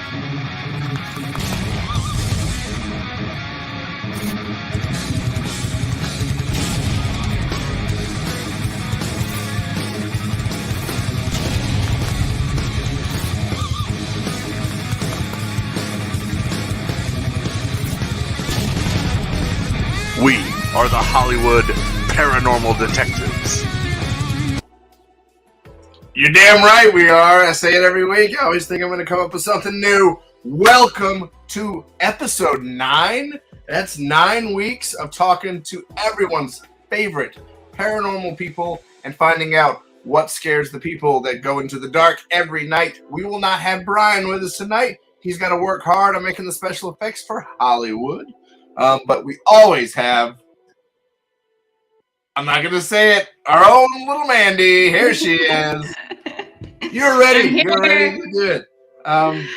We are the Hollywood Paranormal Detectives. You're damn right we are. I say it every week. I always think I'm going to come up with something new. Welcome to episode 9. That's 9 weeks of talking to everyone's favorite paranormal people and finding out what scares the people that go into the dark every night. We will not have Brian with us tonight. He's got to work hard on making the special effects for Hollywood. But we always have, I'm not going to say it, our own little Mandy. Here she is. You're ready. You're ready to do it. I'm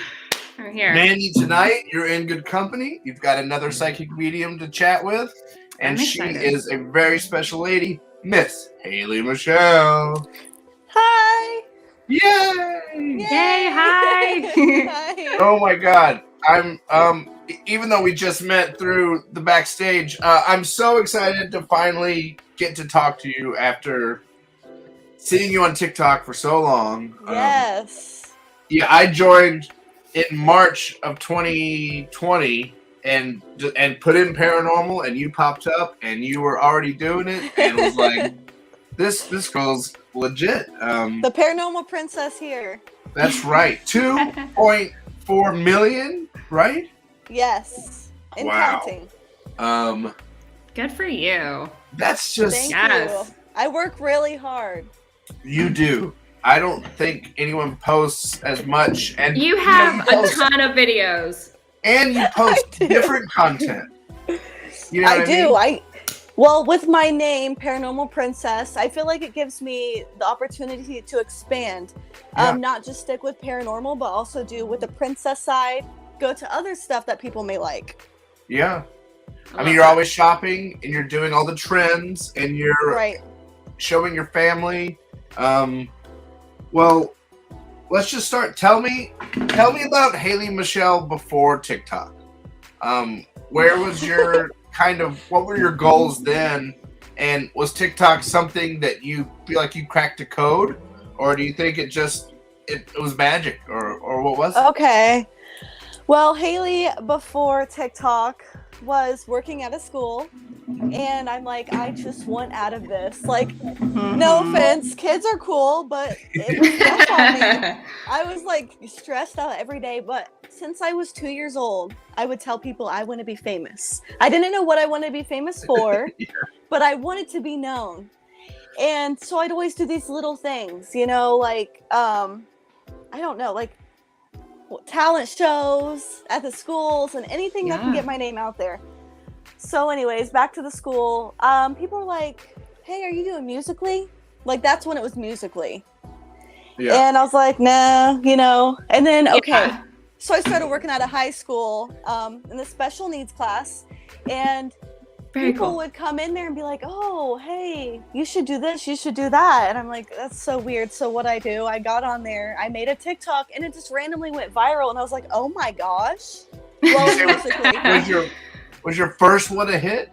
here. Mandy, tonight you're in good company. You've got another psychic medium to chat with. And she is a very special lady, Miss Haley Michelle. Hi. Yay! Yay, hi. Hi. Oh my God. I'm even though we just met through the backstage, I'm so excited to finally get to talk to you after seeing you on TikTok for so long. Yes. Yeah, I joined in March of 2020 and put in paranormal, and you popped up, and you were already doing it, and was like, this girl's legit. The paranormal princess here. That's right. 2.4 million, right? Yes. And Wow. counting. Good for you. That's just Thank Yes. you. I work really hard. you do. I don't think anyone posts as much, and You have a post, ton of videos. and you post I do. different content. You know what I do. mean? Well, with my name, Paranormal Princess, I feel like it gives me the opportunity to expand. Yeah. Not just stick with paranormal, but also do with the princess side, go to other stuff that people may like. Yeah. I love mean, you're that. always shopping, and you're doing all the trends, and you're Right. showing your family. Well, let's just start. Tell me about Haley Michelle before TikTok. Where was your what were your goals then? And was TikTok something that you feel like you cracked a code, or do you think it was magic, or what was it? Okay. Well, Haley before TikTok was working at a school, and I'm like, I just want out of this. Like, no offense, kids are cool, but it was rough on me. I was like stressed out every day, but since I was 2 years old, I would tell people I want to be famous. I didn't know what I wanted to be famous for, Yeah. but I wanted to be known. And so I'd always do these little things, like, I don't know, like talent shows at the schools and anything that can get my name out there. So anyways, back to the school. People were like, hey, are you doing Musical.ly? Like, that's when it was Musical.ly. Yeah. And I was like, nah, And then, okay. Yeah. So I started working at a high school in the special needs class. And Very people cool. would come in there and be like, oh, hey, you should do this, you should do that. And I'm like, that's so weird. So what I do, I got on there, I made a TikTok, and it just randomly went viral. And I was like, oh my gosh. Well, Musical.ly. Was your first one a hit?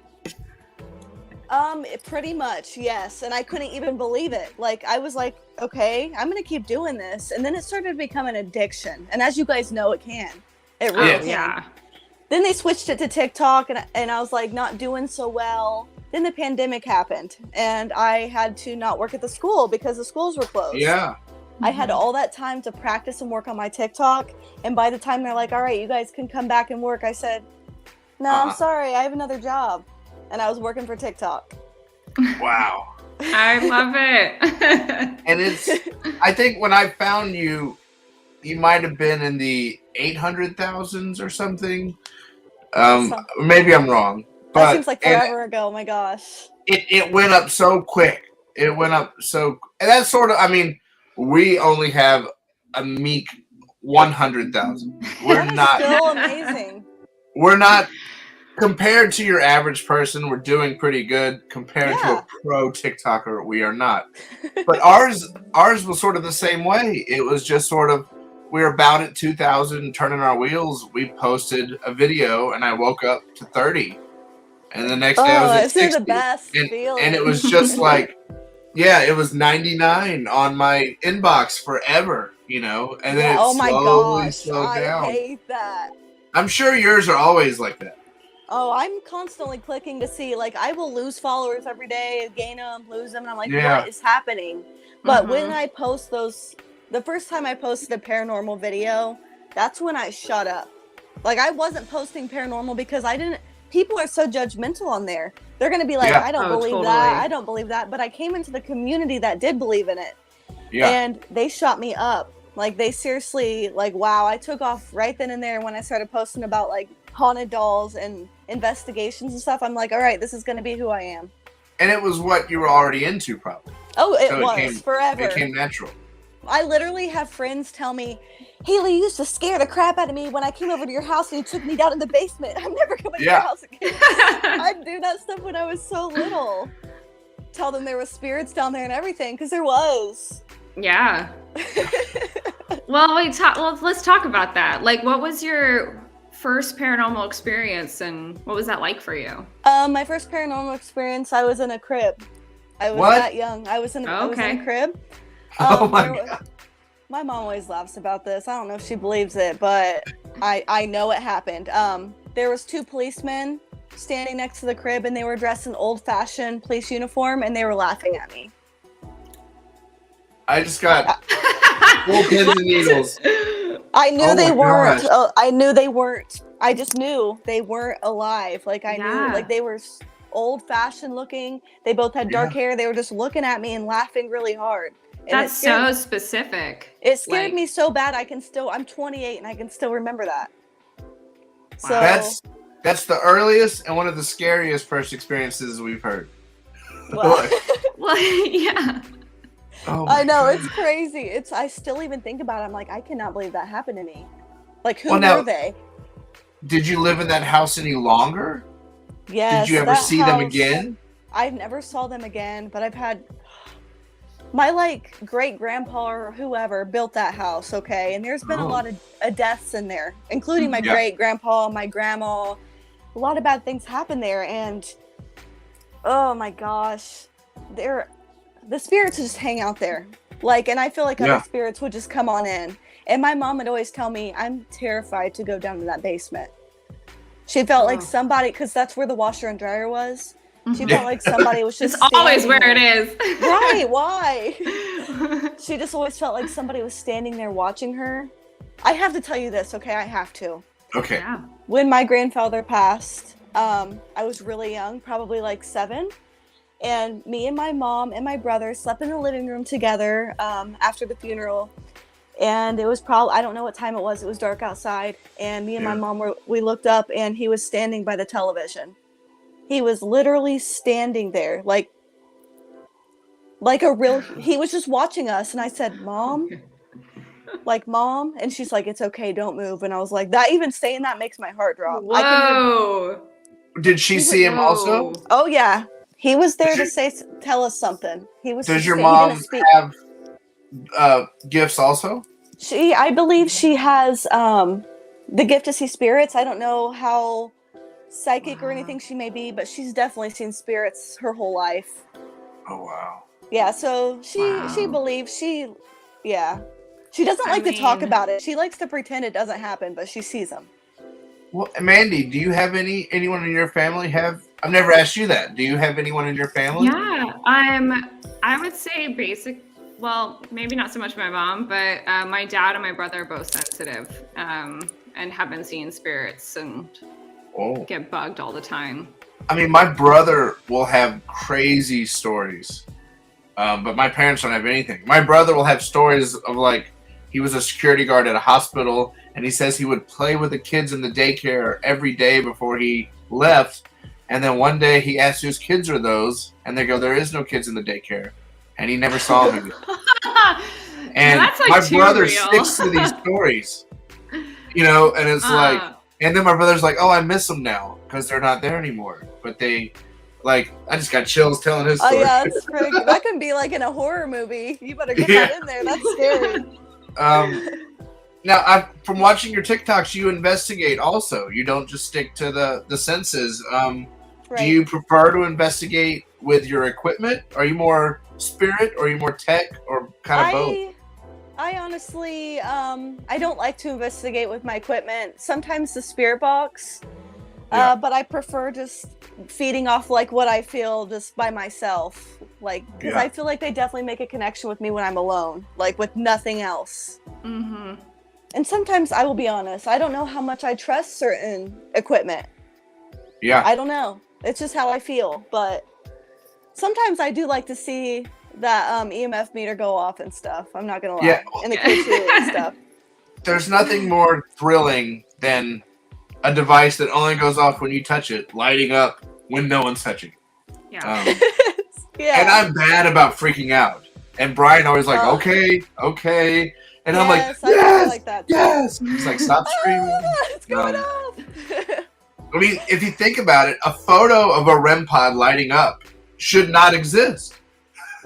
Pretty much, yes. And I couldn't even believe it. Like, I was like, okay, I'm going to keep doing this. And then it started to become an addiction. And as you guys know, it can. It really can. Yeah. Then they switched it to TikTok, and I was like not doing so well. Then the pandemic happened, and I had to not work at the school because the schools were closed. Yeah. I had all that time to practice and work on my TikTok. And by the time they're like, all right, you guys can come back and work, I said, no, I'm sorry, I have another job. And I was working for TikTok. Wow. I love it. And I think when I found you, you might have been in the 800,000s or something. Maybe I'm wrong. That But seems like forever ago. Oh my gosh. it went up so quick. It went up so, and that's sort of, I mean, we only have a meek 100,000. That is still amazing. We're not, compared to your average person, we're doing pretty good. Compared to a pro TikToker, we are not. But ours was sort of the same way. It was just sort of, we were about at 2,000 turning our wheels, we posted a video, and I woke up to 30. And the next day I was at it's 60. the best and feeling. it was just like, yeah, it was 99 on my inbox forever, you know, and then Yeah, it oh my slowly gosh, slowed I down. hate that. I'm sure yours are always like that. Oh, I'm constantly clicking to see, like, I will lose followers every day, gain them, lose them, and I'm like, Yeah. what is happening? But Mhm. when I post those, the first time I posted a paranormal video, that's when I shut up. Like, I wasn't posting paranormal because people are so judgmental on there. They're going to be like, Yeah. I don't Oh, believe totally. that, I don't believe that. But I came into the community that did believe in it. Yeah. And they shot me up. Like, they seriously, like, wow, I took off right then and there when I started posting about, like, haunted dolls and investigations and stuff. I'm like, all right, this is going to be who I am. And it was what you were already into, probably. Oh, it So was forever. It came natural. I literally have friends tell me, Haley, you used to scare the crap out of me when I came over to your house and you took me down in the basement. I'm never coming to your Yeah. house again. I'd do that stuff when I was so little. Tell them there was spirits down there and everything, because there was. Yeah. Well, let's talk about that. Like, what was your first paranormal experience, and what was that like for you? My first paranormal experience, I was in a crib. I was What? that young. I was in a crib. Oh my there God. My mom always laughs about this. I don't know if she believes it, but I know it happened. There was 2 policemen standing next to the crib, and they were dressed in old-fashioned police uniform, and they were laughing at me. I just got full pins and needles. I knew Oh they my weren't. gosh. I knew they weren't. I just knew they weren't alive. Like, I Yeah. knew, like, they were old-fashioned looking. They both had dark hair. They were just looking at me and laughing really hard. And That's so specific. It scared Like- me so bad. I'm 28 and I can still remember that. So That's the earliest and one of the scariest first experiences we've heard. well, Well, yeah. Oh my I know God. it's crazy. I still even think about it. I'm like, I cannot believe that happened to me. Like, who Well, now- were they? Did you live in that house any longer? Yes. Did you ever that see them house, again? I never saw them again, but I've had my, like, great grandpa or whoever built that house. Okay, and there's been a Oh. lot of deaths in there, including my Yeah. great grandpa, my grandma. A lot of bad things happened there, and oh my gosh, the spirits just hang out there. Like, and I feel like Yeah. other spirits would just come on in. And my mom would always tell me, I'm terrified to go down to that basement. She felt like Oh. somebody, because that's where the washer and dryer was. She Mhm. felt like somebody was just It's always standing where there. it is. Right, why? She just always felt like somebody was standing there watching her. I have to tell you this, okay? I have to. Okay. Yeah. When my grandfather passed, I was really young, probably like 7. And me and my mom and my brother slept in the living room together after the funeral. And it was probably, I don't know what time it was dark outside. And me and my Yeah. mom, we looked up and he was standing by the television. He was literally standing there, like a real, he was just watching us. And I said, Mom? Like, Mom? And she's like, it's okay, don't move. And I was like, that, even saying that makes my heart drop. Whoa. Did she see him also? Whoa. Oh yeah, he was there to tell us something. He was. Does your he mom didn't speak. have gifts also? I believe she has the gift to see spirits. I don't know how psychic or Wow. anything she may be, but she's definitely seen spirits her whole life. Oh wow. Yeah, so she Wow. believes yeah. She doesn't I like to talk mean- about it. She likes to pretend it doesn't happen, but she sees them. Well, Mandy, do you have anyone in your family have? I've never asked you that. Do you have anyone in your family? Yeah, I would say well, maybe not so much my mom, but my dad and my brother are both sensitive and have been seeing spirits and Oh. get bugged all the time. I mean, my brother will have crazy stories, but my parents don't have anything. My brother will have stories of, like, he was a security guard at a hospital, and he says he would play with the kids in the daycare every day before he left. And then one day he asked whose kids are those, and they go, there is no kids in the daycare. And he never saw them again. And That's, like, my too brother real. sticks to these stories, you know, and it's like, and then my brother's like, oh, I miss them now because they're not there anymore. But they, like, I just got chills telling his Oh story. yeah, that's pretty good. That can be like in a horror movie. You better get Yeah. that in there. That's scary. Now, from watching your TikToks, you investigate also. You don't just stick to the senses. Right. Do you prefer to investigate with your equipment? Are you more spirit, or are you more tech, or kind of both? I honestly, I don't like to investigate with my equipment. Sometimes the spirit box, Yeah. but I prefer just feeding off like what I feel just by myself. Like, because Yeah. I feel like they definitely make a connection with me when I'm alone, like with nothing else. Mm-hmm. And sometimes I will be honest, I don't know how much I trust certain equipment. Yeah. I don't know. It's just how I feel. But sometimes I do like to see that EMF meter go off and stuff. I'm not gonna lie. Yeah. And the K2 and stuff. There's nothing more thrilling than a device that only goes off when you touch it, lighting up when no one's touching it. Yeah. Yeah. And I'm bad about freaking out. And Brian always like, Oh. okay. And I'm like, I feel yes, like that too. yes. He's like, stop screaming. It's going off. I mean, if you think about it, a photo of a REM pod lighting up should not exist.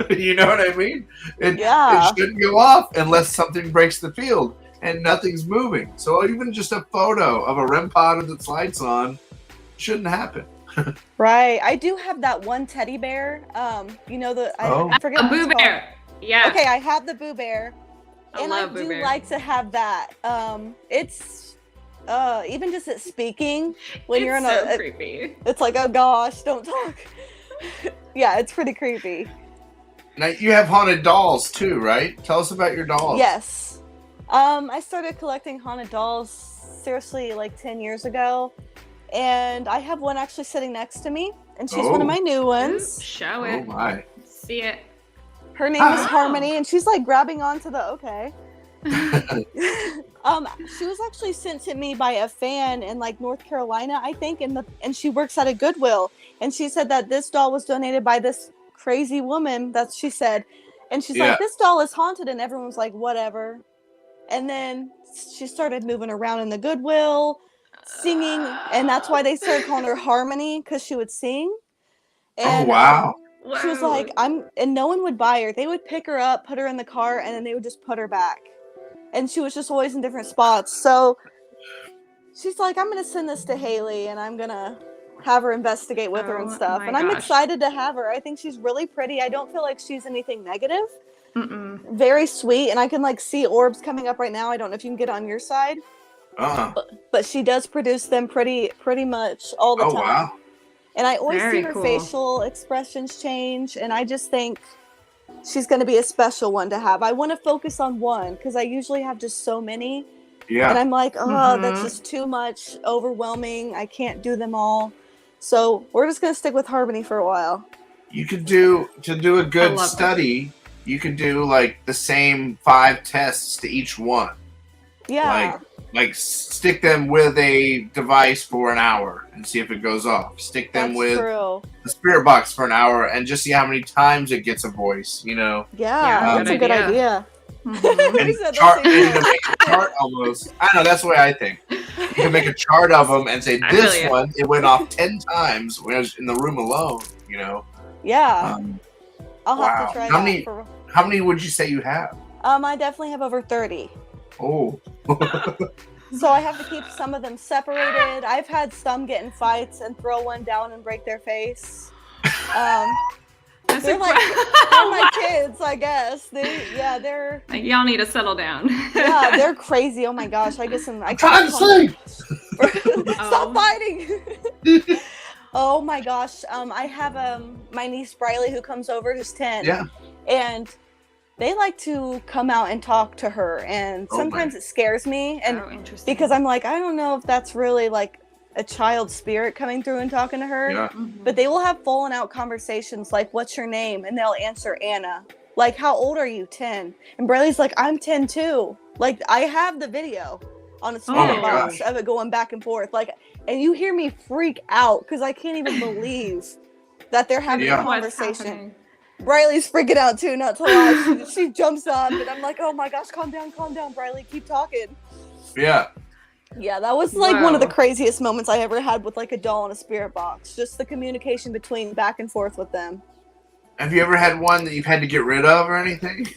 You know what I mean? Yeah. It shouldn't go off unless something breaks the field and nothing's moving. So even just a photo of a REM pod with its lights on shouldn't happen. Right. I do have that one teddy bear. You know I forget A what Boo it's called. Bear. Yeah. Okay, I have the Boo Bear. I And love I Boo do Bear. like to have that. It's even just it speaking when you're in It's so a creepy. it's like, oh gosh, don't talk. Yeah, it's pretty creepy. Now you have haunted dolls too, right? Tell us about your dolls. Yes. I started collecting haunted dolls seriously like 10 years ago. And I have one actually sitting next to me, and she's one of my new Ooh, ones. show Oh it. my. See it. Her name is Oh. Harmony, and she's like grabbing onto the okay. She was actually sent to me by a fan in like North Carolina, I think, and she works at a Goodwill. And she said that this doll was donated by this crazy woman, that she said. And she's Yeah. like, this doll is haunted, and everyone was like, whatever. And then she started moving around in the Goodwill, singing, and that's why they started calling her Harmony, because she would sing. And Oh wow. she was Whoa. like, and no one would buy her. They would pick her up, put her in the car, and then they would just put her back. And she was just always in different spots. So she's like, I'm gonna send this to Haley, and I'm gonna have her investigate with her and Oh, stuff. my And I'm gosh. excited to have her. I think she's really pretty. I don't feel like she's anything negative. Mm-mm. Very sweet, and I can like see orbs coming up right now. I don't know if you can get on your side, but she does produce them pretty much all the Oh time. wow. And I always Very see her cool. facial expressions change, and I just think she's going to be a special one to have. I want to focus on one because I usually have just so many, and Yeah. I'm like, oh, that's Mhm. just too much, overwhelming. I can't do them all. So we're just going to stick with Harmony for a while. You could do a I good love study. You could do like the same 5 tests to each one. Yeah. Like stick them with a device for an hour and see if it goes off. Stick them That's with true. the spirit box for an hour and just see how many times it gets a voice, you know. Yeah, that's a good good idea. Mhm. And We said the chart same and to make a chart almost. I know that's the way I think. You can make a chart of them and say I feel this ya. one it went off 10 times when I was in the room alone. You know. Yeah, I'll have wow. to try How that. many- How many would you say you have? I definitely have over 30. Oh. So I have to keep some of them separated. I've had some get in fights and throw one down and break their face. That's They're like they're my kids, I guess. They're Like, y'all need to settle down. yeah, they're crazy. Oh my gosh, I guess I Trying to sleep. Stop fighting. Oh my gosh. I have my niece Briley who comes over, who's 10. Yeah. And they like to come out and talk to her, and Oh, sometimes my. it scares me, and Oh, interesting. because I'm like, I don't know if that's really like a child spirit coming through and talking to her. Yeah. Mhm. But they will have fallen out conversations like, what's your name? And they'll answer Anna. Like, how old are you? 10. And Briley's like, I'm 10 too. Like, I have the video on a Oh spirit my box gosh. of it going back and forth. Like, and you hear me freak out because I can't even believe that they're having Yeah. a What's conversation. happening? Briley's freaking out too, not to lie. She jumps up, and I'm like, oh my gosh, calm down, Briley, keep talking. Yeah. Yeah, that was like one of the Wow. craziest moments I ever had with like a doll and a spirit box. Just the communication between back and forth with them. Have you ever had one that you've had to get rid of or anything?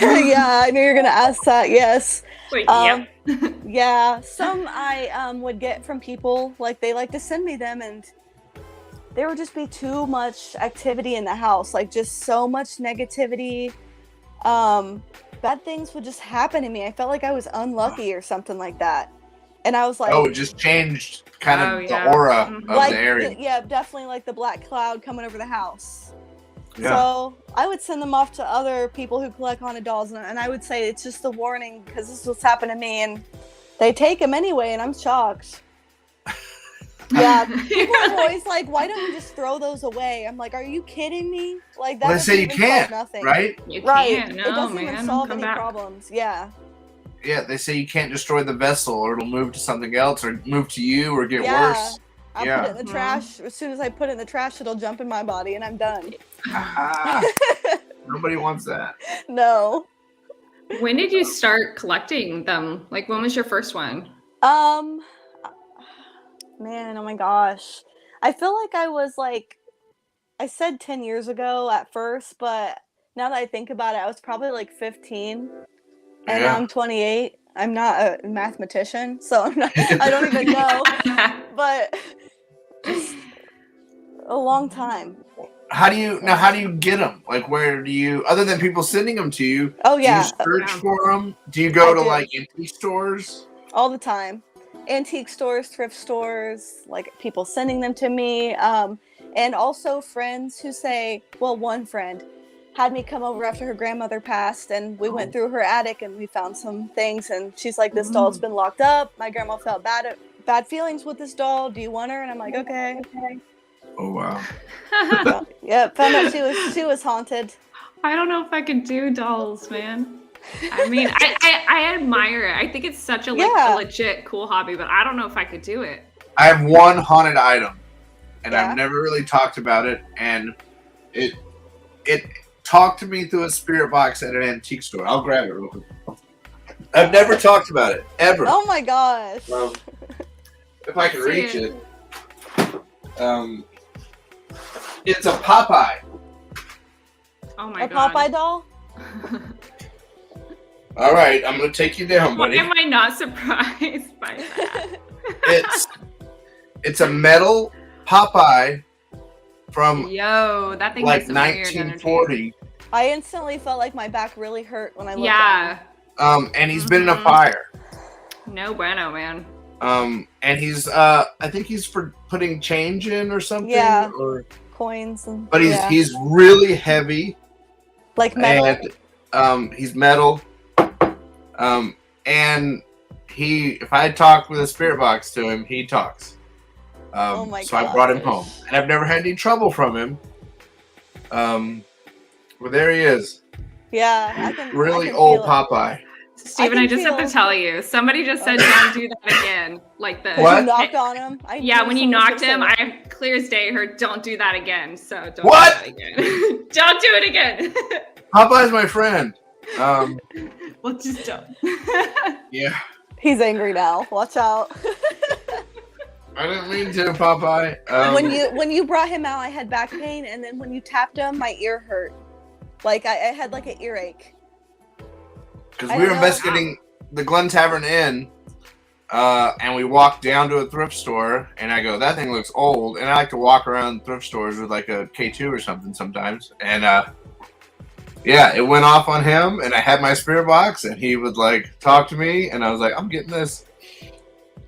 Yeah, I knew you were gonna ask that. Yes. Wait, Um, yep. Yeah, some I would get from people, like they like to send me them, and there would just be too much activity in the house, like just so much negativity. Bad things would just happen to me. I felt like I was unlucky or something like that. And I was like, Oh, it just changed kind Oh, of yeah. the aura Mhm. of like the area. yeah, definitely like the black cloud coming over the house. Yeah. So I would send them off to other people who collect haunted dolls, and I would say it's just a warning because this is what's happened to me, and they take them anyway, and I'm shocked. Yeah, people are always like, "Why don't you just throw those away?" I'm like, "Are you kidding me? Like that Well, they doesn't say you even solve can't, nothing, right? You Right? can't. It No, doesn't man. even solve Come any back. problems." Yeah, Yeah, they say you can't destroy the vessel, or it'll move to something else, or move to you, or get Yeah. worse. I'll put Yeah. it in the trash. As soon as I put it in the trash, it'll jump in my body, and I'm done. Aha. Nobody wants that. No. When did you start collecting them? Like, when was your first one? Man, oh my gosh. I feel like I was like, I said 10 years ago at first, but now that I think about it, I was probably like 15, and now Yeah. I'm 28. I'm not a mathematician, so I don't even know, but just a long time. How do you get them? Like, where do you, other than people sending them to you, Oh do yeah, you search Yeah. for them? Do you go I to do. like antique stores? all the time. Antique stores, thrift stores, like people sending them to me, and also friends who say, well, one friend had me come over after her grandmother passed, and we went through her attic and we found some things, and she's like, this doll's been locked up. My grandma felt bad feelings with this doll. Do you want her? And I'm like, okay. Oh wow. Yeah, found out she was haunted. I don't know if I could do dolls, man. I mean, I admire it. I think it's such a Yeah. a legit cool hobby, but I don't know if I could do it. I have one haunted item, and Yeah. I've never really talked about it, and it talked to me through a spirit box at an antique store. I'll grab it real quick. I've never talked about it ever. Oh my gosh. If I can Let's see reach it. it. It's a Popeye. Oh my A god. Popeye doll? All right, I'm gonna take you down, Why buddy. am I not surprised by that? It's a metal Popeye from Yo, that thing like has some weird energy. 1940. I instantly felt like my back really hurt when I looked Yeah. at And he's been in a Mhm. fire. No bueno, man. And he's I think he's for putting change in or something. Yeah. Or, coins and but yeah. he's really heavy, like metal. and he's metal. And if I talk with a spirit box to him, he talks. Oh my so I brought him gosh. home, and I've never had any trouble from him. Well, there he is, Yeah, I can really I can old feel it. Popeye. Steven, can I just have feel- to tell you, somebody just said don't do that again. Like the What? You knocked on him. I Yeah, knew when you someone was knocked gonna him, say I clear as day heard don't do that again. So don't What? do that again. Don't do it again. Popeye's my friend. Well, just don't. Yeah, it. He's angry now. Watch out. I didn't mean to, Popeye. when you brought him out, I had back pain, and then when you tapped him, my ear hurt. Like I had like an earache. because I we were don't know. investigating the Glen Tavern Inn, and we walked down to a thrift store, and I go, that thing looks old, and I like to walk around thrift stores with like a K2 or something sometimes, and yeah, it went off on him, and I had my spirit box, and he would like talk to me, and I was like, I'm getting this.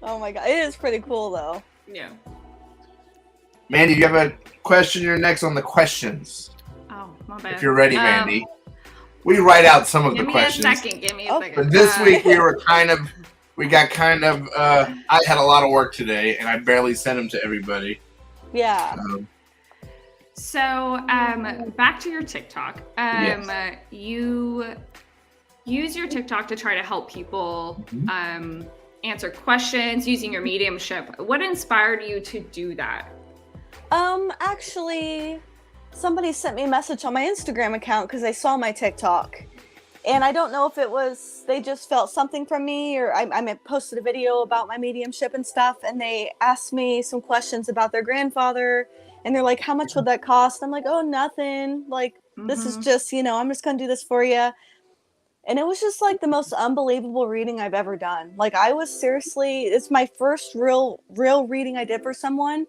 Oh my god, it is pretty cool though. Yeah. Mandy, do you have a question? You're next on the questions. Oh, my bad. If you're ready, Mandy. We write out some of Give the me questions. a second. Give me a Oh. second. But this week we got kind of, I had a lot of work today, and I barely sent them to everybody. Yeah. So, back to your TikTok. Yes. You use your TikTok to try to help people Mhm. answer questions using your mediumship. What inspired you to do that? Actually, somebody sent me a message on my Instagram account because they saw my TikTok. And I don't know if it was, they just felt something from me, or I posted a video about my mediumship and stuff, and they asked me some questions about their grandfather. And they're like, how much would that cost? I'm like, oh, nothing. Like, this is Mhm. just, I'm just going to do this for you. And it was just like the most unbelievable reading I've ever done. Like I was seriously, it's my first real reading I did for someone.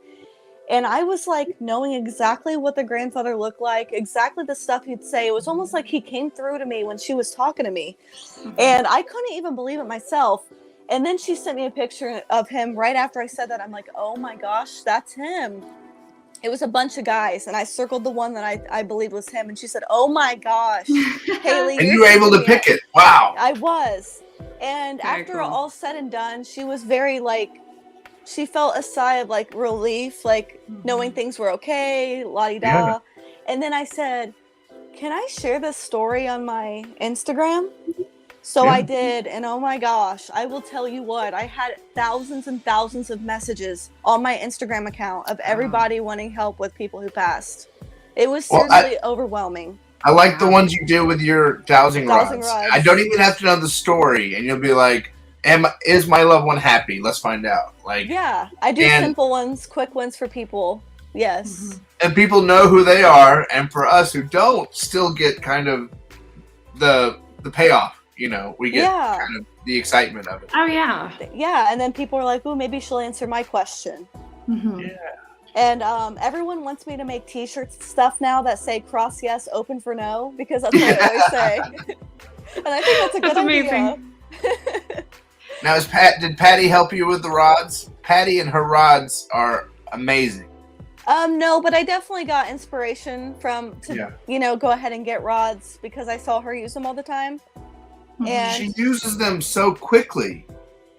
And I was like knowing exactly what the grandfather looked like, exactly the stuff he'd say. It was almost like he came through to me when she was talking to me. And I couldn't even believe it myself. And then she sent me a picture of him right after I said that. I'm like, oh my gosh, that's him. It was a bunch of guys, and I circled the one that I believe was him. And she said, oh my gosh, Haley. And you were able to pick it. Wow. I was. And Very after cool. all said and done, she was very like, she felt a sigh of like relief, like knowing things were okay, la-di-da. Yeah. And then I said, can I share this story on my Instagram? So Yeah. I did, and oh my gosh, I will tell you what, I had thousands and thousands of messages on my Instagram account of everybody wanting help with people who passed. It was Well, seriously overwhelming. I like the ones you do with your dowsing Dowsing rods. rods. I don't even have to know the story, and you'll be like, is my loved one happy? Let's find out. Like, Yeah, I do And- simple ones, quick ones for people. Yes. and people know who they are, and for us who don't, still get kind of the payoff. You know, we get Yeah. kind of the excitement of it. Oh yeah. Yeah, and then people are like, "Oh, maybe she'll answer my question." Mhm. And everyone wants me to make T-shirts and stuff now that say "Cross Yes, Open for No" because that's what I always say. And I think that's a good That's amazing. idea. Now, did Patty help you with the rods? Patty and her rods are amazing. No, but I definitely got inspiration to Yeah. go ahead and get rods because I saw her use them all the time. And She uses them so quickly,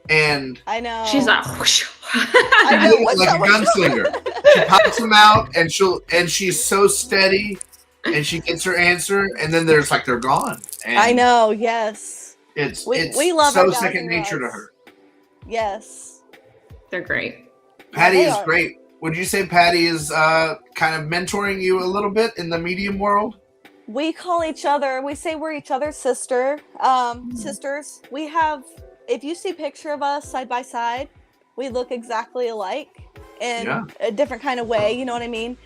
and I know She's like, whoosh. I know. What's like up, a what's up? gunslinger. She pops them out, and she's so steady, and she gets her answer, and then they're gone. And I know. Yes. It's We love so our second dowsing nature to rods. her. Yes. They're great. Patty they is are. great. Would you say Patty is kind of mentoring you a little bit in the medium world? We call each other. We say we're each other's sisters. We have. If you see a picture of us side by side, we look exactly alike in Yeah. a different kind of way. You know what I mean?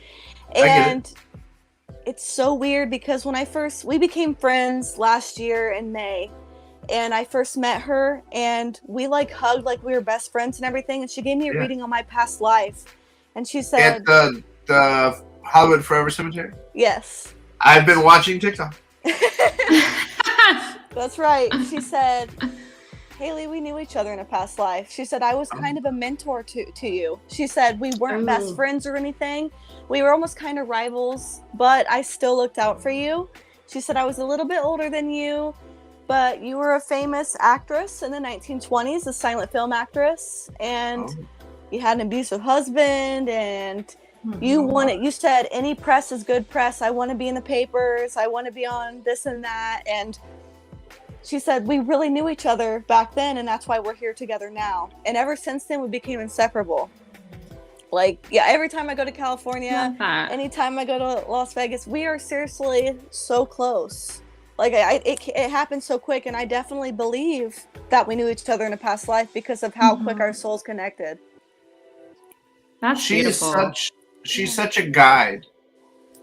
I get it. And it's so weird because when we became friends last year in May, and I first met her, and we like hugged like we were best friends and everything. And she gave me a Yeah. reading on my past life, and she said, At the Hollywood Forever Cemetery. "Yes." I've been watching TikTok. That's right. She said, Haley, we knew each other in a past life. She said, I was kind of a mentor to you. She said, we weren't best Ooh. friends or anything. We were almost kind of rivals, but I still looked out for you. She said, I was a little bit older than you, but you were a famous actress in the 1920s, a silent film actress, and you had an abusive husband, and you said any press is good press. I want to be in the papers. I want to be on this and that. And she said, we really knew each other back then, and that's why we're here together now. And ever since then, we became inseparable. Like, yeah, every time I go to California, Love that. anytime I go to Las Vegas, we are seriously so close. Like, it happened so quick, and I definitely believe that we knew each other in a past life because of how quick our souls connected. That's beautiful. She's such a guide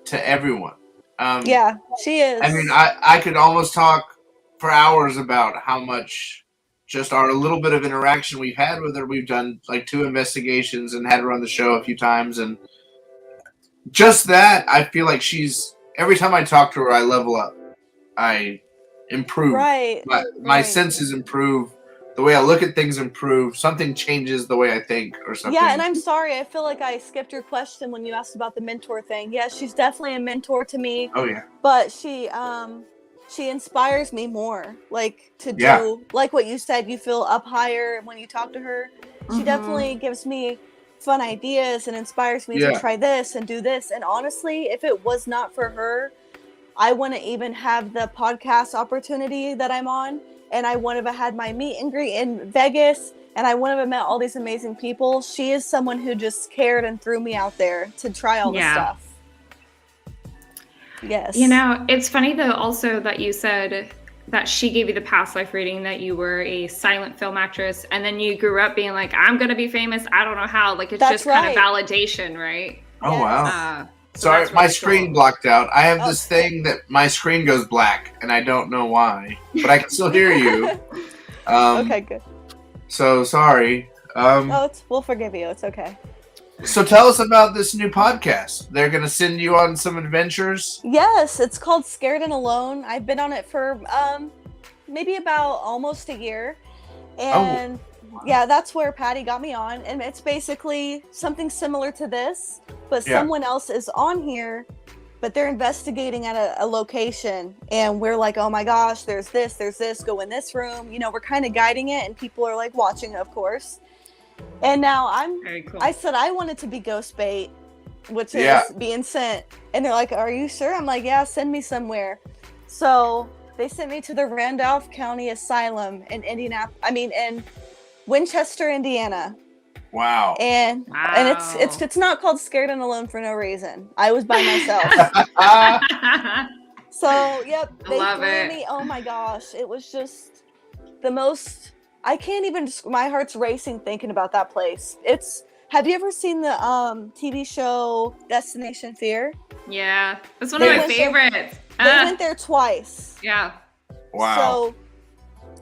to everyone. Yeah, she is. I mean, I could almost talk for hours about how much just our little bit of interaction we've had with her. We've done like 2 investigations and had her on the show a few times, and just that, I feel like every time I talk to her, I level up. I improve. Right. My right. senses improve. The way I look at things improve. Something changes the way I think or something. Yeah, and I'm sorry. I feel like I skipped your question when you asked about the mentor thing. Yeah, she's definitely a mentor to me. Oh yeah. But she inspires me more. Like to do Yeah. like what you said, you feel up higher when you talk to her. She definitely gives me fun ideas and inspires me to try this and do this. And honestly, if it was not for her, I wouldn't even have the podcast opportunity that I'm on. And I wouldn't have had my meet and greet in Vegas, and I wouldn't have met all these amazing people. She is someone who just cared and threw me out there to try all this stuff. Yes. You know, it's funny though also that you said that she gave you the past life reading that you were a silent film actress, and then you grew up being like, I'm gonna be famous, I don't know how. Like it's That's just kind of right. validation, right? Oh Yes. wow. Sorry, that's my really screen cool. blocked out. I have Oh. this thing that my screen goes black, and I don't know why, but I can still hear you. Okay, good. So sorry. We'll forgive you. It's okay. So tell us about this new podcast. They're gonna send you on some adventures. Yes, it's called Scared and Alone. I've been on it for maybe about almost a year. And yeah, that's where Patty got me on. And it's basically something similar to this, but someone else is on here, but they're investigating at a location. And we're like, oh my gosh, there's this, go in this room. You know, we're kind of guiding it, and people are like watching, of course. And now Very cool. I said I wanted to be ghost bait, which is being sent. And they're like, are you sure? I'm like, yeah, send me somewhere. So they sent me to the Randolph County Asylum in in Winchester, Indiana. Wow. And it's not called Scared and Alone for no reason. I was by myself. So yep, they threw me. Oh my gosh, it was just the most. I can't even. My heart's racing thinking about that place. Have you ever seen the TV show Destination Fear? Yeah, that's one of my favorites. They went there twice. Yeah. Wow. So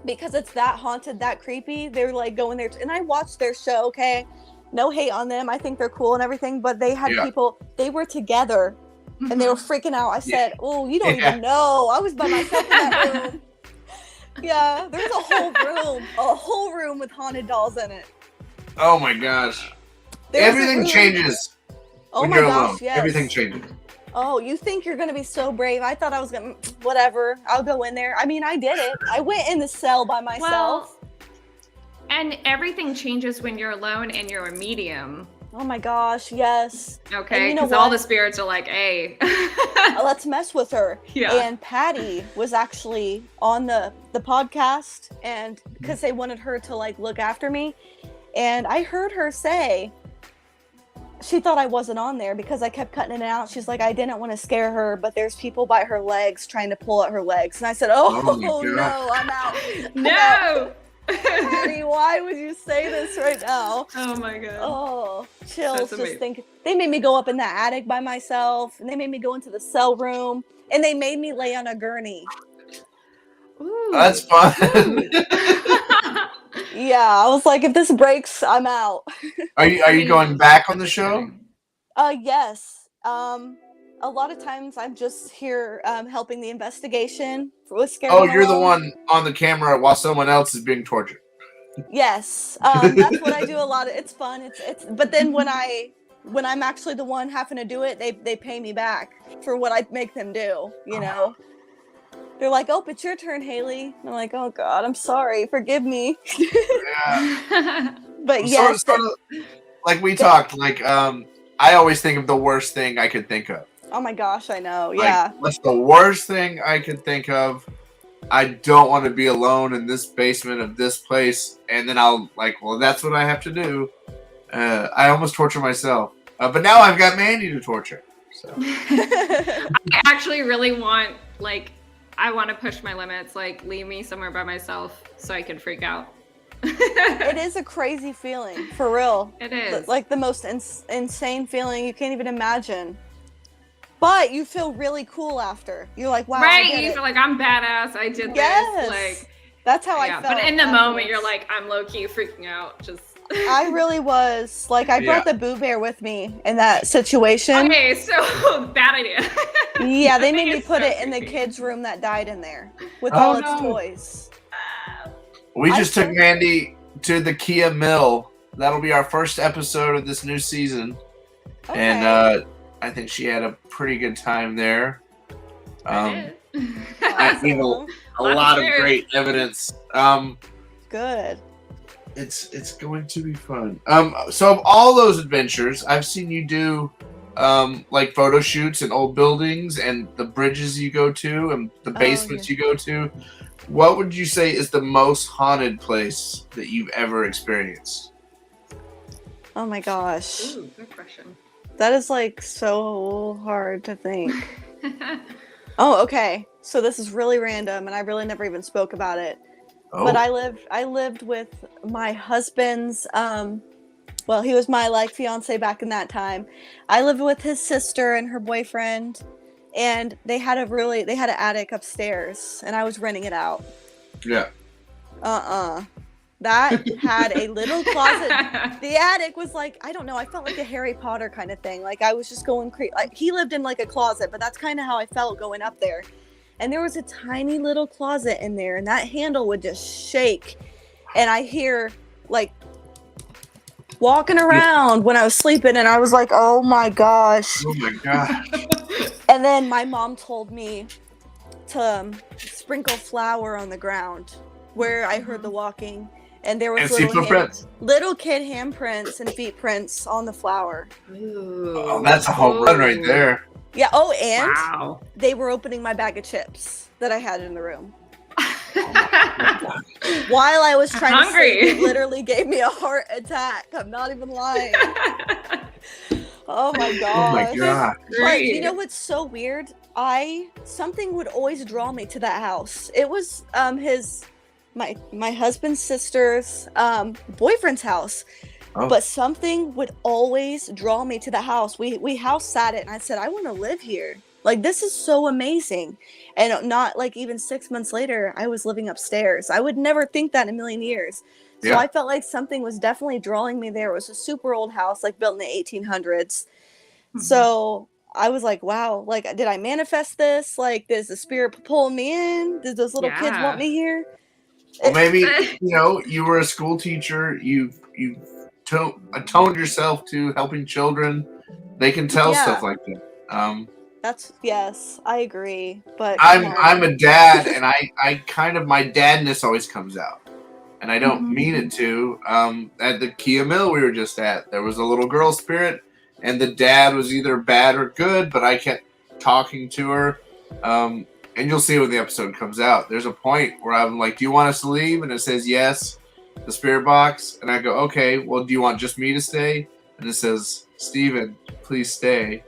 because it's that haunted, that creepy, they're like going there. And I watched their show. Okay, no hate on them. I think they're cool and everything. But they had people. They were together, and they were freaking out. I said, "Oh, you don't even know. I was by myself in that room." Yeah, there's a whole room with haunted dolls in it. Oh my gosh. There's Everything changes when you're alone. Yes. Everything changes. Oh, you think you're going to be so brave. I thought I was going to, whatever, I'll go in there. I mean, I did it. I went in the cell by myself. Well, and everything changes when you're alone and you're a medium. Oh my gosh, yes. Okay, because all the spirits are like, hey. Let's mess with her. Yeah. And Patty was actually on the podcast, and because they wanted her to like look after me. And I heard her say, she thought I wasn't on there because I kept cutting it out. She's like, I didn't want to scare her, but there's people by her legs trying to pull at her legs. And I said, oh no, I'm out. No! Patty, why would you say this right now? Oh my god. Oh, chills. That's just think they made me go up in the attic by myself, and they made me go into the cell room, and they made me lay on a gurney. Ooh. That's fun. Yeah, I was like, if this breaks, I'm out. Are you going back on the show? Yes. A lot of times I'm just here helping the investigation with Scared. Oh, you're the one on the camera while someone else is being tortured. Yes, that's what I do a lot. It's fun. It's. But then when I'm actually the one having to do it, they pay me back for what I make them do. You know, they're like, "Oh, it's your turn, Haley." And I'm like, "Oh God, I'm sorry. Forgive me." Yeah. But yes, sort of, like we talked. Like I always think of the worst thing I could think of. oh my gosh, I know. Like, Yeah. what's the worst thing I could think of? I don't want to be alone in this basement of this place. And then I'll like, well, that's what I have to do. I almost torture myself. But now I've got Mandy to torture. So I actually really want, like, I want to push my limits. Like, leave me somewhere by myself so I can freak out. It is a crazy feeling, for real. It is. Like the most insane feeling you can't even imagine. But you feel really cool after. You're like, wow. Right, you feel like I'm badass. I did Yes. this. Like, that's how I yeah. felt. But in the afterwards. moment, you're like, I'm low key freaking out. Just. I really was. Like, I brought the Boo Bear with me in that situation. Okay, so bad idea. Yeah, they I made think me it's put so it in the creepy. kids' room that died in there with Oh, all its no. toys. we I just took sure- Mandy to the Kia Mill. That'll be our first episode of this new season. Okay. And I think she had a pretty good time there. I did. I mean, Awesome. a Lots lot of of food. great evidence. Good. It's going to be fun. So of all those adventures, I've seen you do like photo shoots in old buildings and the bridges you go to and the basements you go to. What would you say is the most haunted place that you've ever experienced? Oh my gosh. Ooh, good question. That is like so hard to think. Oh, okay. So this is really random and I really never even spoke about it. Oh, But I lived with my husband's well, he was my like fiance back in that time. I lived with his sister and her boyfriend, and they had an attic upstairs, and I was renting it out. Yeah. That had a little closet. The attic was like, I don't know, I felt like a Harry Potter kind of thing. Like I was just going crazy. Like he lived in like a closet, but that's kind of how I felt going up there. And there was a tiny little closet in there, and that handle would just shake. And I hear like walking around when I was sleeping, and I was like, oh my gosh. Oh my gosh. And then my mom told me to sprinkle flour on the ground where I heard the walking. And there was And see footprints. little kid handprints and feet prints on the flour. Ooh. Oh, that's a home run right there. Yeah. Oh, and Wow. they were opening my bag of chips that I had in the room. While I was trying to sleep, it literally gave me a heart attack. I'm not even lying. Oh my gosh. Oh my god. But you know what's so weird? Something would always draw me to that house. It was my husband's sister's boyfriend's house. Oh. But something would always draw me to the house. We house sat it, and I said, I want to live here. Like, this is so amazing. And not like even 6 months later, I was living upstairs. I would never think that in a million years. So Yeah. I felt like something was definitely drawing me there. It was a super old house, like built in the 1800s. Mhm. So I was like, wow, like, did I manifest this? Like, does the spirit pull me in? Did those little kids Yeah. want me here? Well, maybe, you were a school teacher. You atoned yourself to helping children. They can tell Yeah. stuff like that. Yes, I agree. But I'm a dad, and I kind of, my dadness always comes out, and I don't Mhm. mean it to. At the Kia Mill we were just at, there was a little girl spirit, and the dad was either bad or good, but I kept talking to her. And you'll see when the episode comes out. There's a point where I'm like, "Do you want us to leave?" And it says yes, the spirit box, and I go, "Okay, well, do you want just me to stay?" And it says, "Steven, please stay."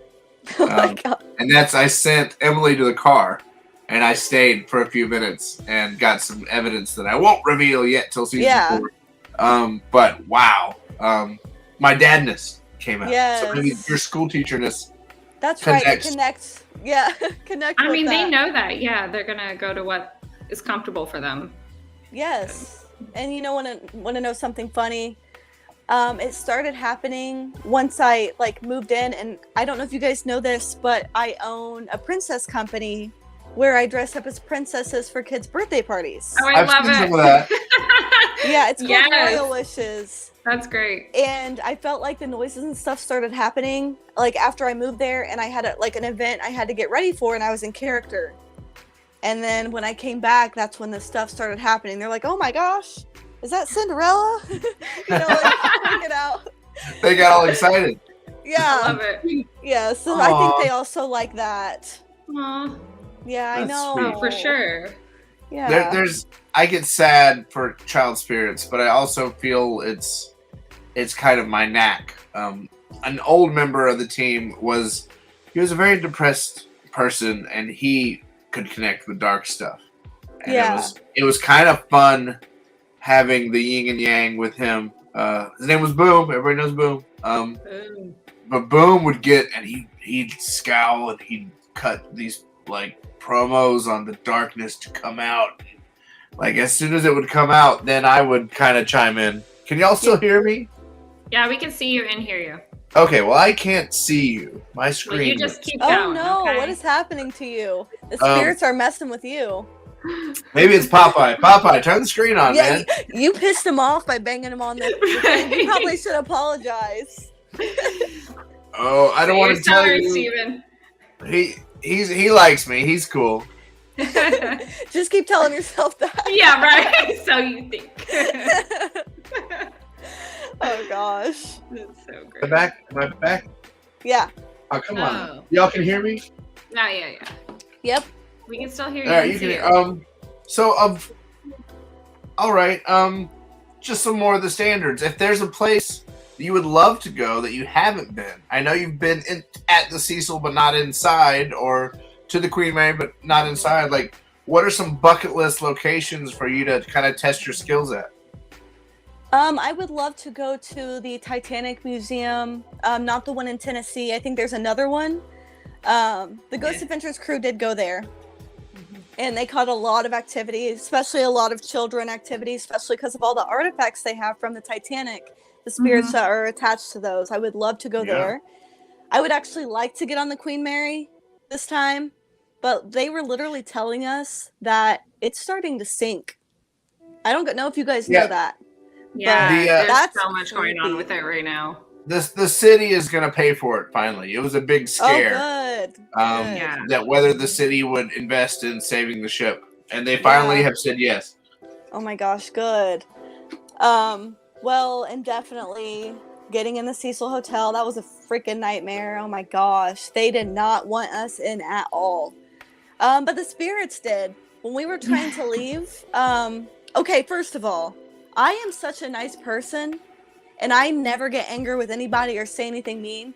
oh my god. And I sent Emily to the car, and I stayed for a few minutes and got some evidence that I won't reveal yet till season 4. But wow, my dadness came out. So maybe Yes. your school teacherness. That's right. It connects. connects. Yeah, connect. I with mean, that. they know that. Yeah, they're gonna go to what is comfortable for them. Yes, and you know, want to know something funny? It started happening once I like moved in, and I don't know if you guys know this, but I own a princess company where I dress up as princesses for kids' birthday parties. Oh, I I've love seen it. some of that. Yeah, it's called Yes. Royal Wishes. That's great. And I felt like the noises and stuff started happening like after I moved there, and I had an event I had to get ready for, and I was in character. And then when I came back, that's when the stuff started happening. They're like, "Oh my gosh, is that Cinderella?" Like freaking out. They got all excited. I Yeah, love it. yeah. So I Aw. think they also like that. Aw. Yeah, I That's know. sweet. Oh, for sure. Yeah. I get sad for child spirits, but I also feel it's kind of my knack. An old member of the team was a very depressed person, and he could connect with dark stuff. And Yeah. it was kind of fun having the yin and yang with him. His name was Boom. Everybody knows Boom. Ooh. But Boom would get, and he'd scowl, and he'd cut these like promos on the darkness to come out. Like as soon as it would come out, then I would kind of chime in. Can y'all still hear me? Yeah, we can see you and hear you. Okay, well I can't see you. My Well, screen. you just keep Oh going. no, okay? what is happening to you? The spirits are messing with you. Maybe it's Popeye. Popeye, turn the screen on, Yeah, man. you pissed him off by banging him on the thing. You probably should apologize. Oh, I don't want to tell sorry, you. Steven. He likes me. He's cool. Just keep telling yourself that. Yeah, right. So you think. Oh gosh. That's so Am I great. back? Am I back? Yeah. Oh, come on. Oh. Y'all can hear me? Yeah. Yep. We can still hear you. All right, and you see can. All right. Just some more of the standards. If there's a place that you would love to go that you haven't been, I know you've been at the Cecil, but not inside, or to the Queen Mary, but not inside. Like, what are some bucket list locations for you to kind of test your skills at? I would love to go to the Titanic Museum, not the one in Tennessee. I think there's another one. The Ghost Adventures crew did go there. And they caught a lot of activity, especially a lot of children activity, especially because of all the artifacts they have from the Titanic, the spirits that are attached to those. I would love to go there. I would actually like to get on the Queen Mary this time, but they were literally telling us that it's starting to sink. I don't know if you guys know that. Yeah, that's there's so much going on with it right now. The city is going to pay for it finally. It was a big scare. Oh, good. That whether the city would invest in saving the ship, and they finally have said yes. Oh my gosh, good. Well, and definitely getting in the Cecil Hotel, that was a freaking nightmare. Oh my gosh, they did not want us in at all. But the spirits did. When we were trying to leave, okay, first of all, I am such a nice person, and I never get angry with anybody or say anything mean.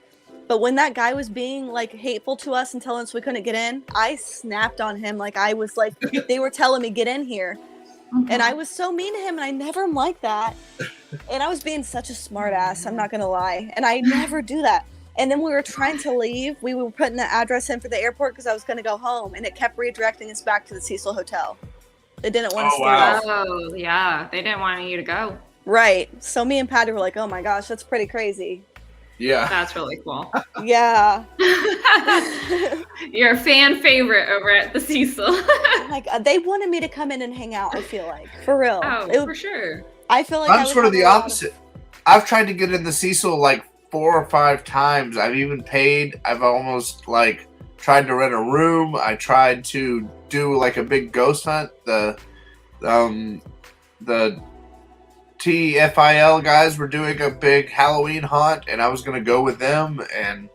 But when that guy was being like hateful to us and telling us we couldn't get in, I snapped on him like I was like, they were telling me get in here. And I was so mean to him, and I never am like that. And I was being such a smart ass, I'm not going to lie. And I never do that. And then we were trying to leave. We were putting the address in for the airport because I was going to go home. And it kept redirecting us back to the Cecil Hotel. They didn't want us to leave. Oh, yeah. They didn't want you to go. Right. So me and Patty were like, oh my gosh, that's pretty crazy. Yeah. That's really cool. Yeah. You're a fan favorite over at the Cecil. Like they wanted me to come in and hang out, I feel like. For real. Oh, for sure. I feel like I'm sort of the opposite. I've tried to get in the Cecil like 4 or 5 times. I've even paid. I've almost like tried to rent a room. I tried to do like a big ghost hunt. The TFIL guys were doing a big Halloween hunt, and I was going to go with them, and